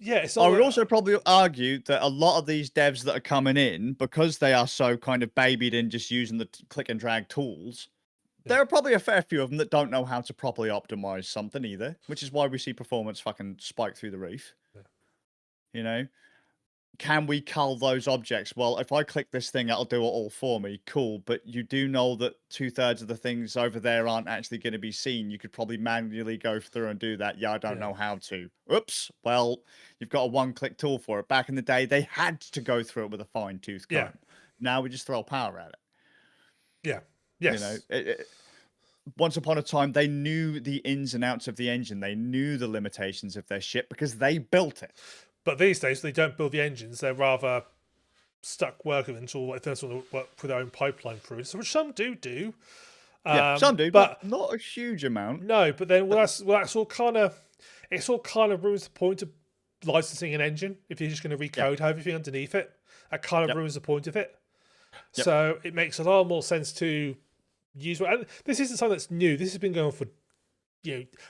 it's I would also probably argue that a lot of these devs that are coming in, because they are so kind of babied in just using the click and drag tools, there are probably a fair few of them that don't know how to properly optimize something either, which is why we see performance fucking spike through the roof. Yeah. You know? Can we cull those objects? Well, if I click this thing, it'll do it all for me. Cool. But you do know that 2/3 of the things over there aren't actually going to be seen. You could probably manually go through and do that. Yeah, I don't know how to. Oops. Well, you've got a one-click tool for it. Back in the day, they had to go through it with a fine-tooth comb. Yeah. Now we just throw power at it. Yeah. Yes. You know, once upon a time, they knew the ins and outs of the engine. They knew the limitations of their shit because they built it. But these days, they don't build the engines. They're rather stuck working until they sort of work for their own pipeline through. So which some do. Yeah, some do, but not a huge amount. No, but then that's all kind of ruins the point of licensing an engine if you're just going to recode everything underneath it. That kind of ruins the point of it. Yep. So it makes a lot more sense to use. And this isn't something that's new. This has been going for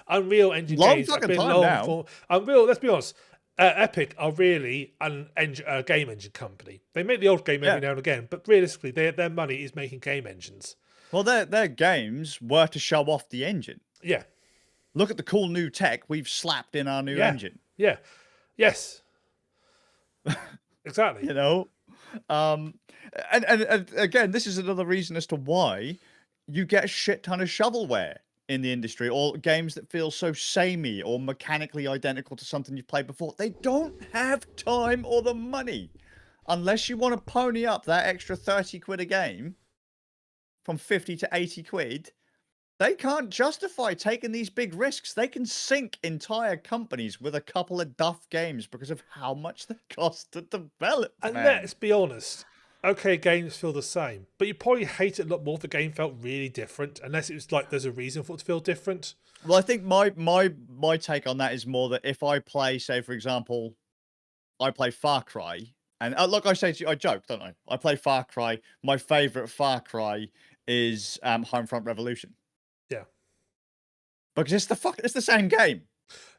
Unreal Engine games. Long fucking time now. Unreal. Let's be honest. Epic are really a game engine company. They make the old game every now and again, but realistically, their money is making game engines. Well, their games were to show off the engine. Yeah. Look at the cool new tech we've slapped in our new engine. Yeah. Yes. Exactly. You know, and again, this is another reason as to why you get a shit ton of shovelware in the industry, or games that feel so samey or mechanically identical to something you've played before. They don't have time or the money, unless you want to pony up that extra 30 quid a game from 50 to 80 quid. They can't justify taking these big risks. They can sink entire companies with a couple of duff games because of how much they cost to develop. And let's be honest, okay, games feel the same, but you probably hate it a lot more if the game felt really different, unless it was like there's a reason for it to feel different. Well, I think my take on that is more that if I play, say, for example, I play Far Cry, and like I say to you, I joke, don't I? I play Far Cry. My favorite Far Cry is Homefront Revolution. Yeah. Because it's the same game.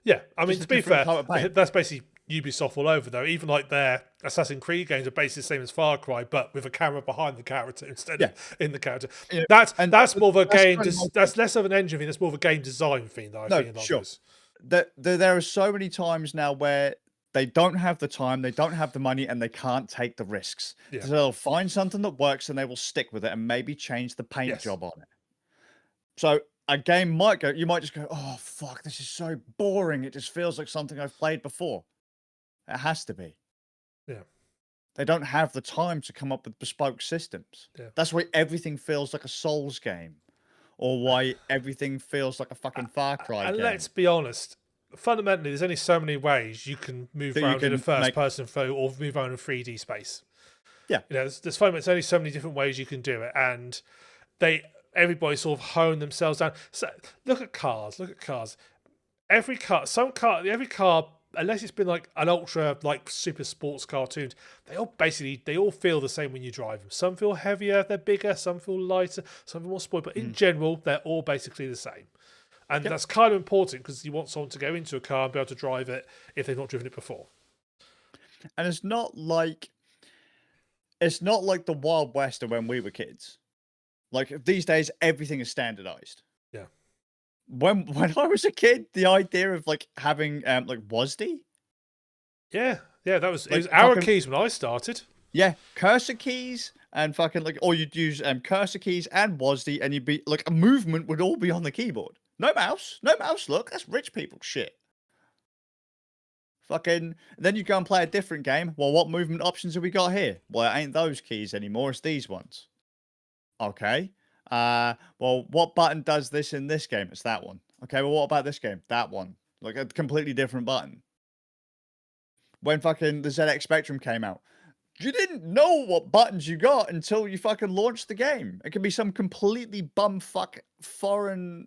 Yeah, I mean, to be fair, color paint. that's basically Ubisoft all over, though. Even like their Assassin's Creed games are basically the same as Far Cry, but with a camera behind the character instead of in the character. Yeah. That's more of a game. kind of That's less of an engine thing. That's more of a game design thing. That I think. Sure. There are so many times now where they don't have the time, they don't have the money, and they can't take the risks. Yeah. So they'll find something that works and they will stick with it and maybe change the paint job on it. So a game you might just go, oh, fuck, this is so boring. It just feels like something I've played before. It has to be. Yeah. They don't have the time to come up with bespoke systems. Yeah. That's why everything feels like a Souls game, or why everything feels like a fucking Far Cry and game. let's be honest, fundamentally, there's only so many ways you can move around in a first-person photo or move around in 3D space. Yeah. You know, there's fun, but there's only so many different ways you can do it, and everybody sort of hone themselves down. So look at cars. Look at cars. Every car, unless it's been like an ultra like super sports cartoons, they all feel the same when you drive them. Some feel heavier, they're bigger. Some feel lighter. Some feel more spoiled. But in general, they're all basically the same. And Yep. that's kind of important because you want someone to go into a car and be able to drive it if they've not driven it before. And it's not like the Wild West of when we were kids. Like these days, everything is standardized. Yeah. When I was a kid, the idea of like having like WASD, Yeah, it was like arrow fucking keys when I started. yeah, cursor keys and fucking like, or you'd use cursor keys and WASD, and you'd be like a movement would all be on the keyboard. No mouse, no mouse. Look, that's rich people shit. Fucking. Then you go and play a different game. Well, what movement options have we got here? Well, it ain't those keys anymore. It's these ones. Okay. Well, what button does this in this game? It's that one. Okay. Well, what about this game? That one. Like a completely different button. When fucking the ZX Spectrum came out, you didn't know what buttons you got until you fucking launched the game. It could be some completely bumfuck foreign,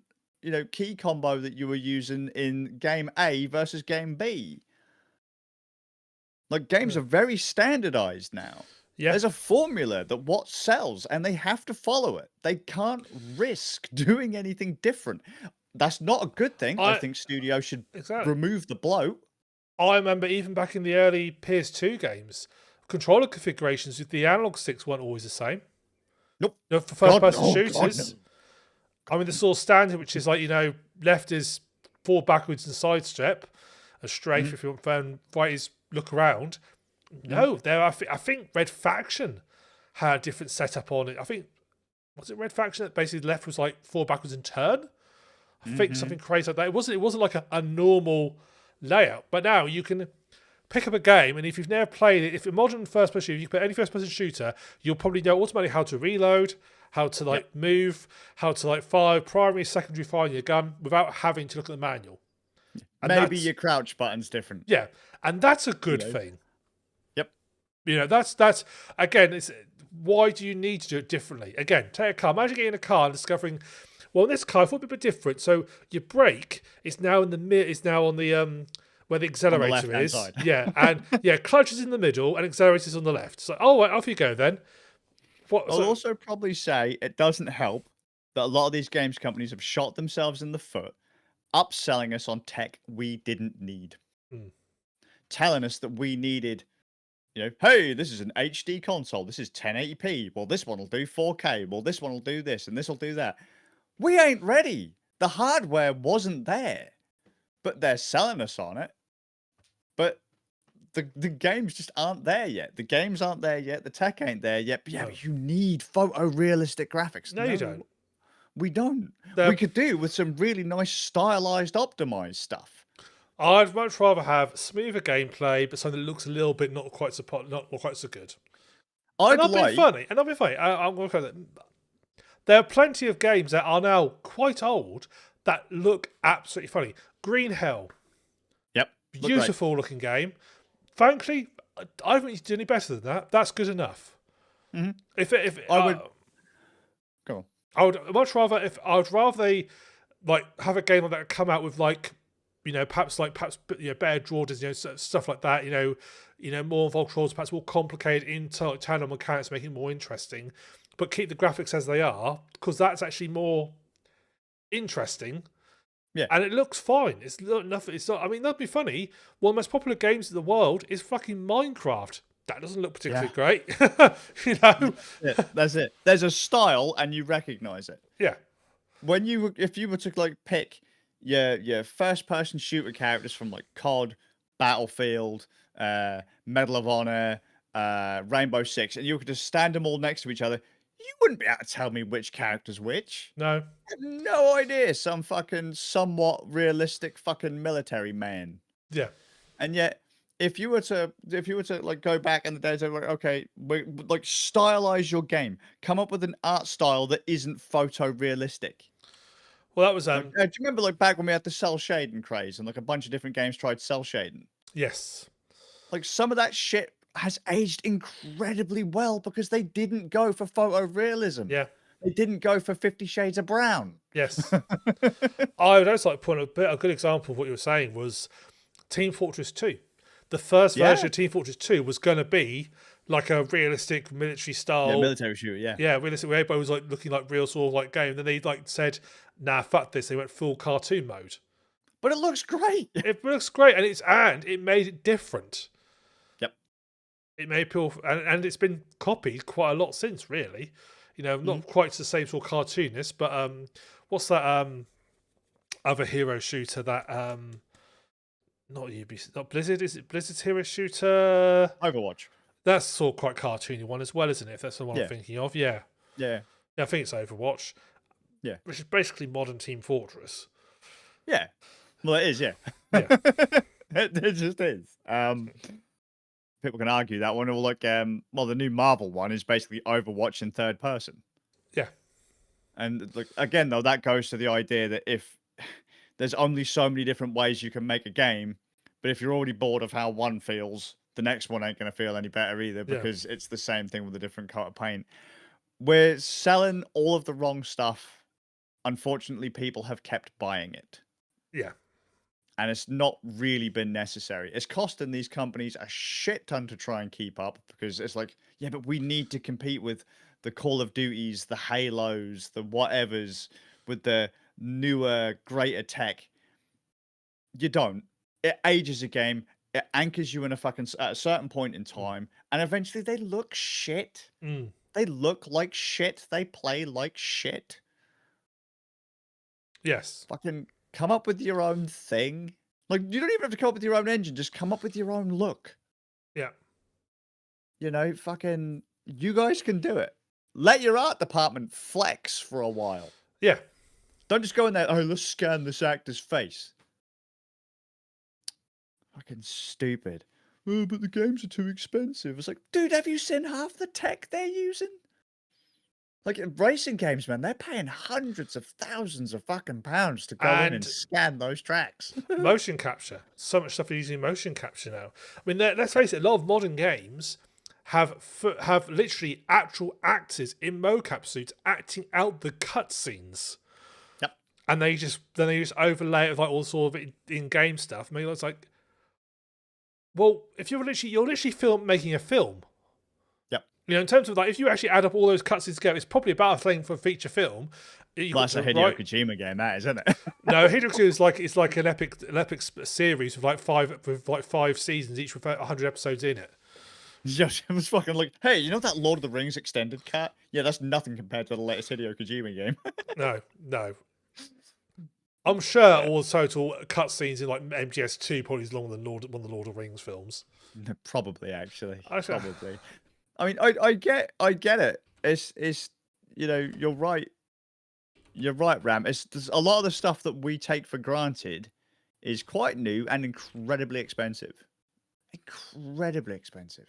key combo that you were using in game A versus game B. Like games are very standardized now. Yeah. There's a formula that what sells, and they have to follow it. They can't risk doing anything different. That's not a good thing. I think studios should remove the bloat. I remember even back in the early PS2 games, controller configurations with the analog sticks weren't always the same. Nope. For first-person shooters. God, no. I mean, the sort of standard, which is like, left is forward, backwards, and sidestep, and strafe if you want, and right is look around. No, I think Red Faction had a different setup on it. I think, was it Red Faction that basically left was like forward, backwards, and turn? I think something crazy like that. It wasn't like a normal layout. But now you can pick up a game, and if you've never played it, if a modern first-person shooter, you can put any first-person shooter, you'll probably know automatically how to reload, how to move, how to fire primary, secondary fire on your gun without having to look at the manual. And maybe your crouch button's different. Yeah, and that's a good thing. Yep. That's again. It's why do you need to do it differently? Again, take a car. Imagine getting in a car and discovering, well, in this car I thought it'd be a bit different. So your brake is now in the is now on the where the accelerator is. Side. Yeah, and clutch is in the middle and accelerator is on the left. So right, off you go then. I'll also probably say it doesn't help that a lot of these games companies have shot themselves in the foot, upselling us on tech we didn't need, telling us that we needed. Hey, this is an HD console. This is 1080p. Well, this one will do 4K. Well, this one will do this, and this will do that. We ain't ready. The hardware wasn't there, but they're selling us on it. But the games just aren't there yet. The games aren't there yet. The tech ain't there yet. But but you need photorealistic graphics. No, you don't. We don't. We could do with some really nice stylized, optimized stuff. I'd much rather have smoother gameplay, but something that looks a little bit not quite so good. And that'd be funny. I'm going to there are plenty of games that are now quite old that look absolutely funny. Green Hell. Yep. Beautiful looking game. Frankly, I don't think you can do any better than that. That's good enough. If I would go on. I would much rather they have a game like that come out with perhaps better drawers, stuff like that. More involved controls, perhaps more complicated internal mechanics, make it more interesting, but keep the graphics as they are because that's actually more interesting. Yeah, and it looks fine. It's nothing. It's not. I mean, that'd be funny. One of the most popular games in the world is fucking Minecraft. That doesn't look particularly great. Yeah, that's it. There's a style, and you recognize it. Yeah. If you were to pick your first-person shooter characters from COD, Battlefield, Medal of Honor, Rainbow Six, and you could just stand them all next to each other, you wouldn't be able to tell me which character's which. No. I have no idea. Some fucking somewhat realistic fucking military man. Yeah. And yet, if you were to go back in the days of okay, stylize your game, come up with an art style that isn't photorealistic. Well, that was do you remember back when we had the cell shading craze and a bunch of different games tried cell shading? Yes. Some of that shit has aged incredibly well because they didn't go for photorealism. Yeah. They didn't go for 50 Shades of Brown. Yes. I would also like to point out a good example of what you were saying was Team Fortress 2. The first version Yeah. of Team Fortress 2 was going to be like a realistic military style. Yeah, military shooter, yeah. Yeah, realistic where everybody was like looking like real sort of like game. Then they like said, nah, fuck this. They went full cartoon mode. But it looks great. It looks great and it made it different. Yep. It made people and it's been copied quite a lot since, really. You know, not quite the same sort of cartoonness, but what's that other hero shooter that not Ubisoft, not Blizzard, is it Blizzard's hero shooter? Overwatch. That's sort of quite cartoony one as well, isn't it? If that's the one I'm Yeah. thinking of, yeah. Yeah. I think it's Overwatch. Yeah. Which is basically modern Team Fortress. Yeah. Well, it is, yeah. Yeah. It just is. People can argue that one, or like, well, the new Marvel one is basically Overwatch in third person. Yeah. And like again, though, that goes to the idea that if there's only so many different ways you can make a game, but if you're already bored of how one feels, the next one ain't going to feel any better either, because it's the same thing with a different coat of paint. We're selling all of the wrong stuff. Unfortunately, people have kept buying it. Yeah. And it's not really been necessary. It's costing these companies a shit ton to try and keep up, because it's like, yeah, but we need to compete with the Call of Duties, the Halos, the whatevers, with the newer, greater tech. You don't. It ages a game. It anchors you in at a certain point in time, and eventually they look shit. Mm. They look like shit. They play like shit. Yes. Fucking come up with your own thing. Like, you don't even have to come up with your own engine. Just come up with your own look. Yeah. You know, fucking, you guys can do it. Let your art department flex for a while. Yeah. Don't just go in there, oh, let's scan this actor's face. Fucking stupid. Oh, but the games are too expensive. It's like, dude, have you seen half the tech they're using? Like, in racing games, man, they're paying hundreds of thousands of fucking pounds to go in and scan those tracks. Motion capture. So much stuff are using motion capture now. I mean, let's face it, a lot of modern games have literally actual actors in mocap suits acting out the cutscenes. Yep. And they just overlay it with like all sort of in-game stuff. I mean, it's like, well, if you're literally making a film. Yep. You know, in terms of like, if you actually add up all those cutscenes together, it's probably about a thing for a feature film. That's a Hideo Kojima game, that is, isn't it? No, Hideo Kojima is like an epic series with like five seasons, each with 100 episodes in it. It was fucking like, hey, you know that Lord of the Rings extended cut? Yeah, that's nothing compared to the latest Hideo Kojima game. No. I'm sure all the total cutscenes in like MGS2 probably is longer than one of the Lord of the Rings films. Probably, actually. Actually. Probably. I mean, I get it. It's you know, you're right. You're right, Ram. There's a lot of the stuff that we take for granted is quite new and incredibly expensive. Incredibly expensive.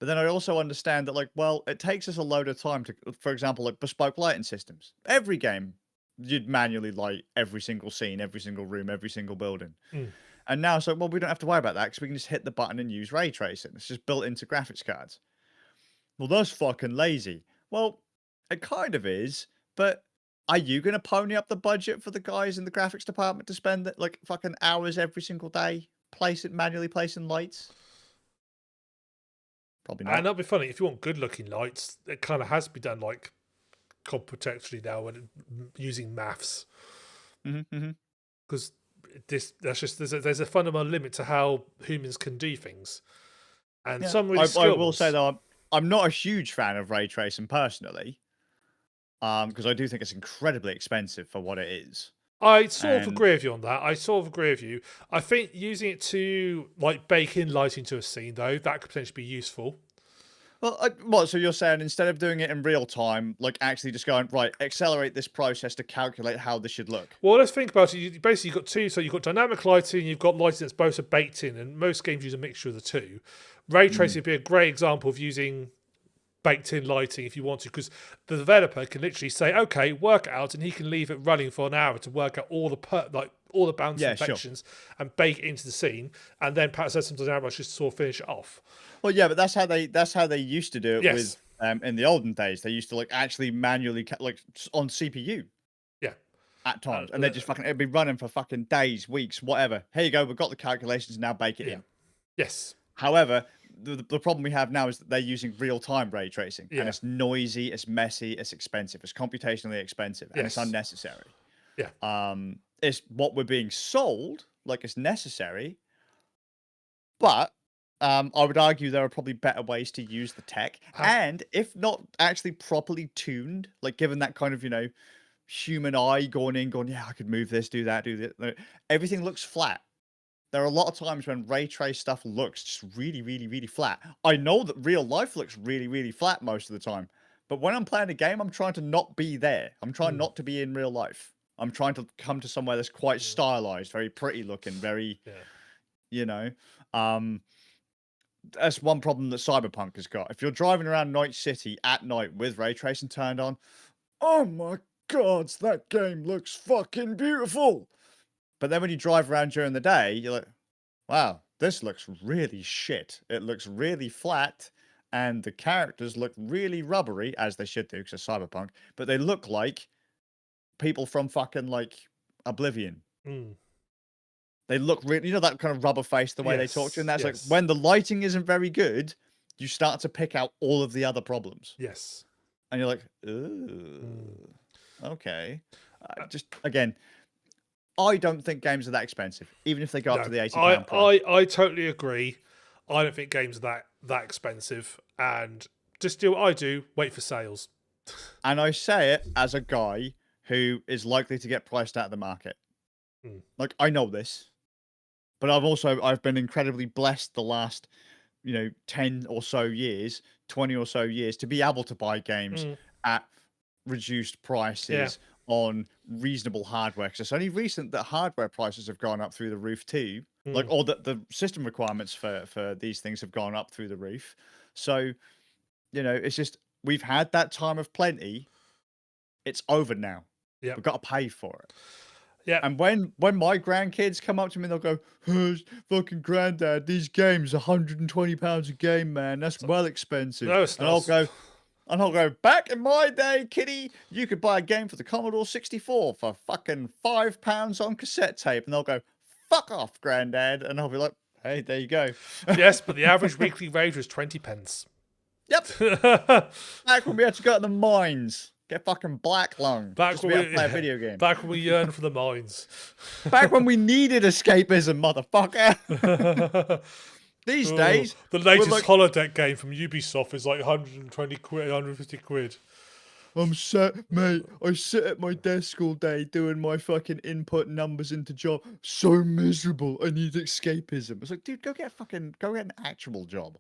But then I also understand that, like, well, it takes us a load of time to, for example, like bespoke lighting systems. Every game, you'd manually light every single scene, every single room, every single building. And now it's like, well, we don't have to worry about that because we can just hit the button and use ray tracing. It's just built into graphics cards. Well, that's fucking lazy. Well, it kind of is, but are you going to pony up the budget for the guys in the graphics department to spend like fucking hours every single day manually placing lights? Probably not. And that'll be funny. If you want good looking lights, it kind of has to be done like computationally now and using maths. Because there's a fundamental limit to how humans can do things. And some really I will say though, I'm not a huge fan of ray tracing personally. Because I do think it's incredibly expensive for what it is. I sort of agree with you on that. I think using it to like bake in lighting to a scene though, that could potentially be useful. Well, so you're saying instead of doing it in real time, like actually just going, right, accelerate this process to calculate how this should look. Well, let's think about it. You've got two. So you've got dynamic lighting, you've got lighting that's both baked in, and most games use a mixture of the two. Ray tracing would be a great example of using baked in lighting if you want to, because the developer can literally say, okay, work it out, and he can leave it running for an hour to work out all all the bounce Yeah, sure. infections and bake it into the scene, and then perhaps add some dynamics just to sort of finish it off. Well, yeah, but that's how they used to do it with Yes. in the olden days. They used to like actually manually on CPU Yeah. at times, and they just fucking it'd be running for fucking days, weeks, whatever. Here you go, we've got the calculations, now bake it Yeah. in. Yes. However, the problem we have now is that they're using real time ray tracing, Yeah. and it's noisy, it's messy, it's expensive, it's computationally expensive, and it's Yes. unnecessary. Yeah. It's what we're being sold like it's necessary, but I would argue there are probably better ways to use the tech, and if not actually properly tuned, like given that kind of human eye going in, going, yeah, I could move this, do that, do that. Everything looks flat. There are a lot of times when ray trace stuff looks just really, really, really flat. I know that real life looks really, really flat most of the time, but when I'm playing a game, I'm trying to not be there. I'm trying not to be in real life. I'm trying to come to somewhere that's quite stylized, very pretty looking, very, you know. That's one problem that Cyberpunk has got. If you're driving around Night City at night with ray tracing turned on, oh my god, that game looks fucking beautiful. But then when you drive around during the day, you're like, wow, this looks really shit. It looks really flat, and the characters look really rubbery, as they should do, because it's Cyberpunk, but they look like people from fucking, like, Oblivion. Mm. They look really, that kind of rubber face, the way they talk to you, and that's like, when the lighting isn't very good, you start to pick out all of the other problems. Yes. And you're like, ooh, okay. Just, again, I don't think games are that expensive, even if they go up to the £80 price. I totally agree. I don't think games are that expensive, and just do what I do: wait for sales. And I say it as a guy who is likely to get priced out of the market. Like, I know this, but I've been incredibly blessed the last 10 or so years, 20 or so years, to be able to buy games at reduced prices on reasonable hardware, because it's only recent that hardware prices have gone up through the roof too, like, or that the system requirements for these things have gone up through the roof. So it's just, we've had that time of plenty. It's over now. We've got to pay for it. Yeah. And when my grandkids come up to me, they'll go, oh, fucking granddad, these games, £120 a game, man. That's well expensive. No, it's not. And I'll go, back in my day, kiddie, you could buy a game for the Commodore 64 for fucking £5 on cassette tape. And they'll go, fuck off, granddad. And I'll be like, hey, there you go. Yes, but the average weekly wage was 20 pence. Yep. Back when we had to go to the mines. Get fucking black lung. Back when we play a video game. Back when we yearned for the mines. Back when we needed escapism, motherfucker. These days, the latest holodeck game from Ubisoft is like 120 quid, 150 quid. I'm set, mate. I sit at my desk all day doing my fucking input numbers into job. So miserable. I need escapism. It's like, dude, go get an actual job.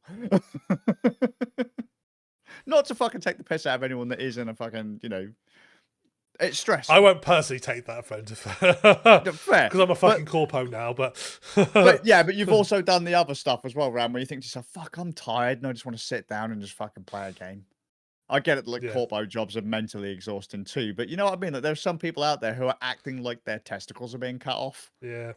Not to fucking take the piss out of anyone that is in a fucking, it's stressful. I won't personally take that offence. Fair. Because I'm a fucking corpo now, but... but you've also done the other stuff as well, Ram, where you think to yourself, fuck, I'm tired and I just want to sit down and just fucking play a game. I get it, like, corpo jobs are mentally exhausting too, but you know what I mean? Like, there's some people out there who are acting like their testicles are being cut off. Yeah.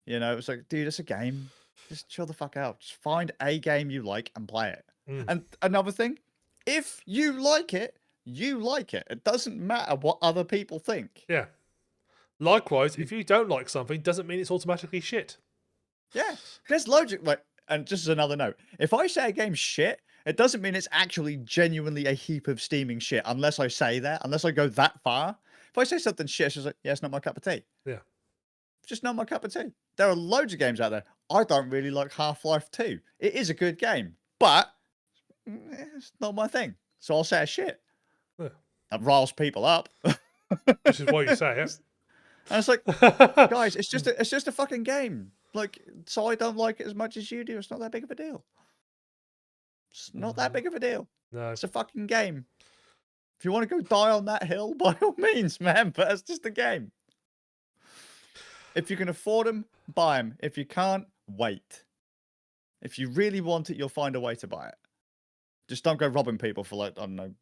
It's like, dude, it's a game. Just chill the fuck out. Just find a game you like and play it. And another thing, if you like it, you like it. It doesn't matter what other people think. Yeah. Likewise, if you don't like something, doesn't mean it's automatically shit. Yeah. There's logic. Like, and just as another note, if I say a game's shit, it doesn't mean it's actually genuinely a heap of steaming shit, unless I say that, unless I go that far. If I say something shit, it's just like, yeah, it's not my cup of tea. Yeah. It's just not my cup of tea. There are loads of games out there. I don't really like Half-Life 2. It is a good game, but it's not my thing. So I'll say a shit. Yeah. That riles people up. Which is why you say it. And it's like, guys, it's just a fucking game. Like, so I don't like it as much as you do. It's not that big of a deal. It's not that big of a deal. No. It's a fucking game. If you want to go die on that hill, by all means, man. But it's just a game. If you can afford them, buy them. If you can't, wait. If you really want it, you'll find a way to buy it. Just don't go robbing people for, like, I don't know,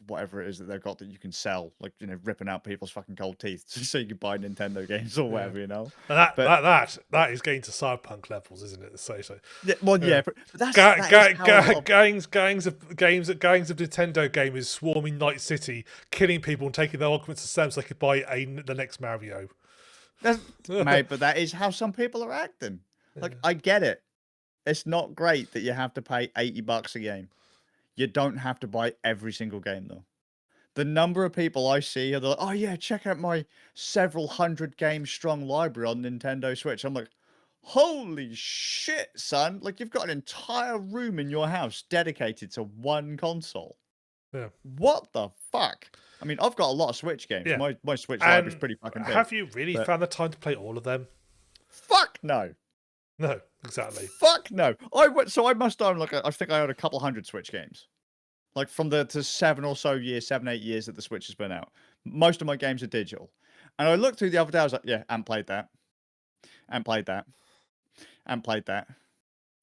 whatever it is that they've got that you can sell, like, you know, ripping out people's fucking gold teeth so you can buy Nintendo games or whatever, you know. And But that is getting to cyberpunk levels, isn't it? So yeah, well, yeah. but that is how a lot of- gangs of Nintendo gamers swarming Night City, killing people and taking their arguments to Sam so they could buy the next Mario. mate, but that is how some people are acting. Like, I get it. It's not great that you have to pay $80 a game. You don't have to buy every single game, though. The number of people I see are like, oh yeah, check out my several hundred game strong library on Nintendo Switch. I'm like, holy shit, son. Like, you've got an entire room in your house dedicated to one console. Yeah. What the fuck? I mean, I've got a lot of Switch games. Yeah. My Switch library's pretty fucking big. Have you really found the time to play all of them? Fuck no. No, exactly. Fuck no. I must own I think I own a couple hundred Switch games. Like from the 7 or so years, 7, 8 years that the Switch has been out. Most of my games are digital. And I looked through the other day, I was like, yeah, and played that. And played that. And played that.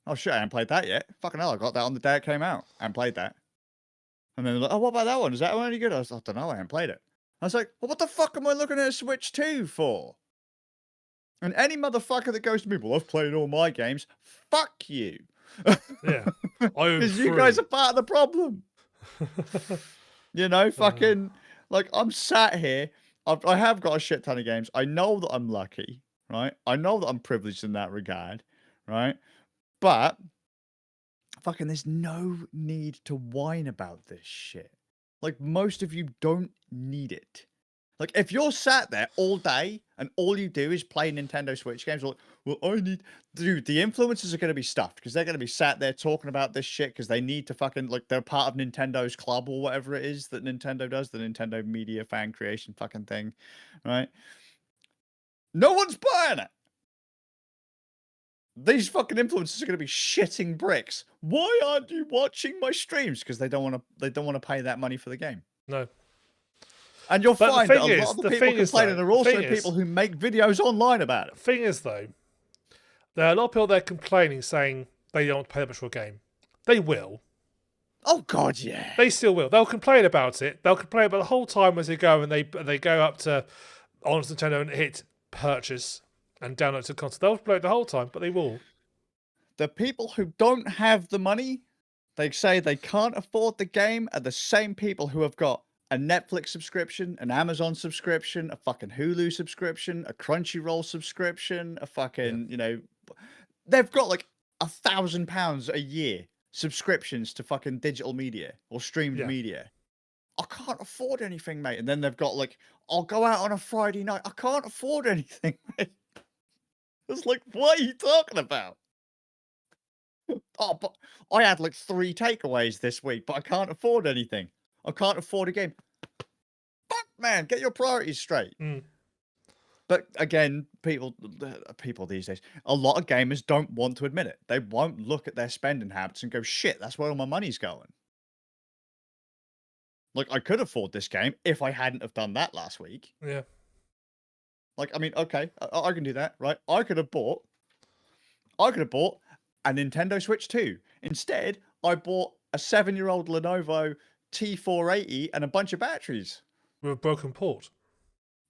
Oh shit, I haven't played that yet. Fucking hell, I got that on the day it came out. And played that. And then they're like, oh, what about that one? Is that one any good? I was like, I don't know, I haven't played it. I was like, well, what the fuck am I looking at a Switch 2 for? And any motherfucker that goes to me, well, I've played all my games. Fuck you. Yeah. Because you guys are part of the problem. You know, fucking, like, I'm sat here. I have got a shit ton of games. I know that I'm lucky, right? I know that I'm privileged in that regard, right? But, fucking, there's no need to whine about this shit. Like, most of you don't need it. Like, if you're sat there all day and all you do is play Nintendo Switch games, like, well, dude, the influencers are going to be stuffed because they're going to be sat there talking about this shit because they need to fucking, like, they're part of Nintendo's club or whatever it is that Nintendo does, the Nintendo media fan creation fucking thing, right? No one's buying it. These fucking influencers are going to be shitting bricks. Why aren't you watching my streams? Because they don't want to pay that money for the game. No. And you'll find that a lot of the people complaining are also people who make videos online about it. Thing is, though, there are a lot of people there complaining, saying they don't pay that much for a game. They will. Oh God, yeah. They still will. They'll complain about it. They'll complain about the whole time as they go, and they go up to Honest Nintendo and hit purchase and download to the console. They'll play it the whole time, but they will. The people who don't have the money, they say they can't afford the game, are the same people who have got a Netflix subscription, an Amazon subscription, a fucking Hulu subscription, a Crunchyroll subscription, a fucking, you know, they've got like £1,000 a year subscriptions to fucking digital media or streamed media. I can't afford anything, mate. And then they've got like, I'll go out on a Friday night. I can't afford anything, mate. It's like, what are you talking about? Oh, but I had like 3 takeaways this week, but I can't afford anything. I can't afford a game. Fuck, man, get your priorities straight. But again, people these days, a lot of gamers don't want to admit it. They won't look at their spending habits and go, shit, that's where all my money's going. Like, I could afford this game if I hadn't have done that last week. Yeah. Like, I mean, okay, I can do that, right? I could have bought a Nintendo Switch 2. Instead, I bought a 7-year-old Lenovo T480 and a bunch of batteries. With a broken port.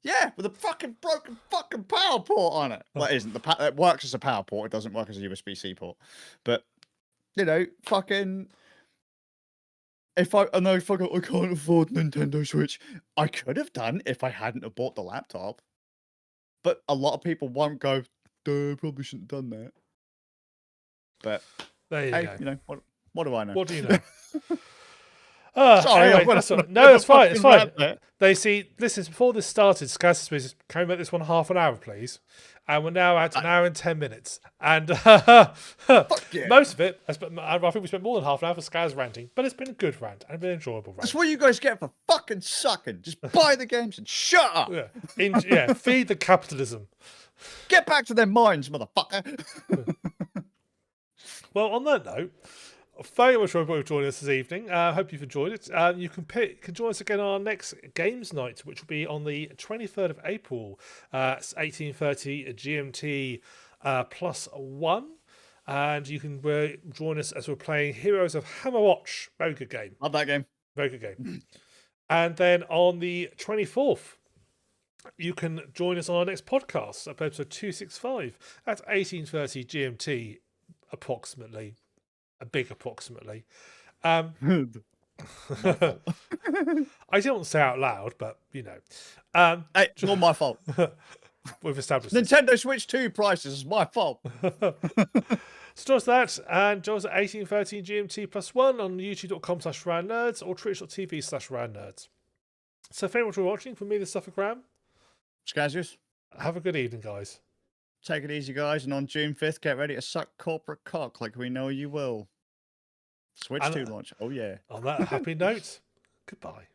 Yeah, with a fucking broken fucking power port on it. Well, it isn't. It works as a power port. It doesn't work as a USB-C port. But, you know, fucking... I can't afford Nintendo Switch. I could have done if I hadn't have bought the laptop. But a lot of people won't go, duh, probably shouldn't have done that. But, there you go. You know, what do I know? What do you know? Sorry, anyway, no, it's fine. It's fine. They see. Listen, before this started, Scassus, can we make this one half an hour, please? And we're now at an hour and 10 minutes. And most of it, I think we spent more than half an hour for Scaz ranting, but it's been a good rant and an enjoyable rant. That's what you guys get for fucking sucking. Just buy the games and shut up. Yeah, feed the capitalism. Get back to their minds, motherfucker. Well, on that note, thank you very much for joining us this evening. I hope you've enjoyed it. You can join us again on our next games night, which will be on the 23rd of April, 18:30 GMT +1. And you can join us as we're playing Heroes of Hammerwatch. Very good game. Love that game. Very good game. And then on the 24th, you can join us on our next podcast, episode 265 at 18:30 GMT, approximately. A big approximately. My fault. I didn't want to say out loud, but you know. Hey, it's not my fault. We've established this. Nintendo Switch 2 prices is my fault. So join us that, and join us at 18:13 GMT +1 on youtube.com/randnerds or twitch.tv/randnerds. So thank you much for watching. From me, the Suffergram. Skazius, Have a good evening, guys. take it easy, guys. And on June 5th, get ready to suck corporate cock like we know you will. Switch And- 2 launch. Oh, yeah. On that happy note, goodbye.